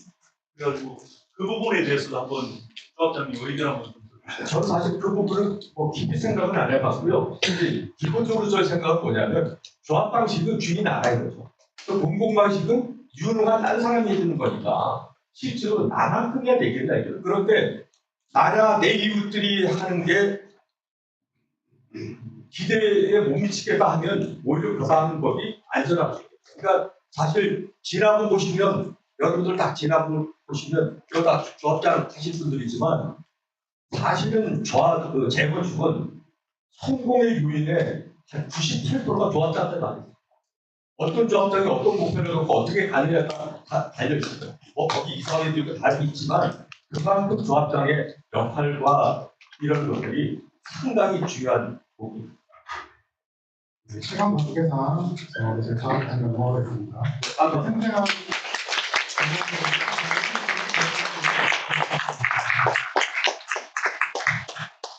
그래가지고 그 부분에 대해서도 한번 조합장님 의견 한번 좀 들어주세요. 저는 사실 그 부분은 뭐 깊이 생각은 안 해봤고요. 근데 기본적으로 저의 생각은 뭐냐면 조합 방식은 주인이 나가야 되죠. 또 공공 방식은 유능한 다른 사람이 해주는 거니까 실제로 나만큼 해야 되겠다 이거예요. 그런데 나라 내 이웃들이 하는 게 기대에 못 미치겠다 하면 오히려 그 하는 법이 안전하죠. 그러니까 사실 지나고 보시면 여러분들 다 지나고 보시면 여다 조합장 하신 분들이지만 사실은 그 재건축은 성공의 요인의 한 98%가 조합장한테 다 있어요. 어떤 조합장이 어떤 목표를 갖고 어떻게 가느냐가 다 달려 있어요. 뭐 거기 이사회들도 다 있지만 그만큼 조합장의 역할과 이런 것들이 상당히 중요한 부분입니다. 시간 관계상 이제 다음 단계 넘어가겠습니다. 생생한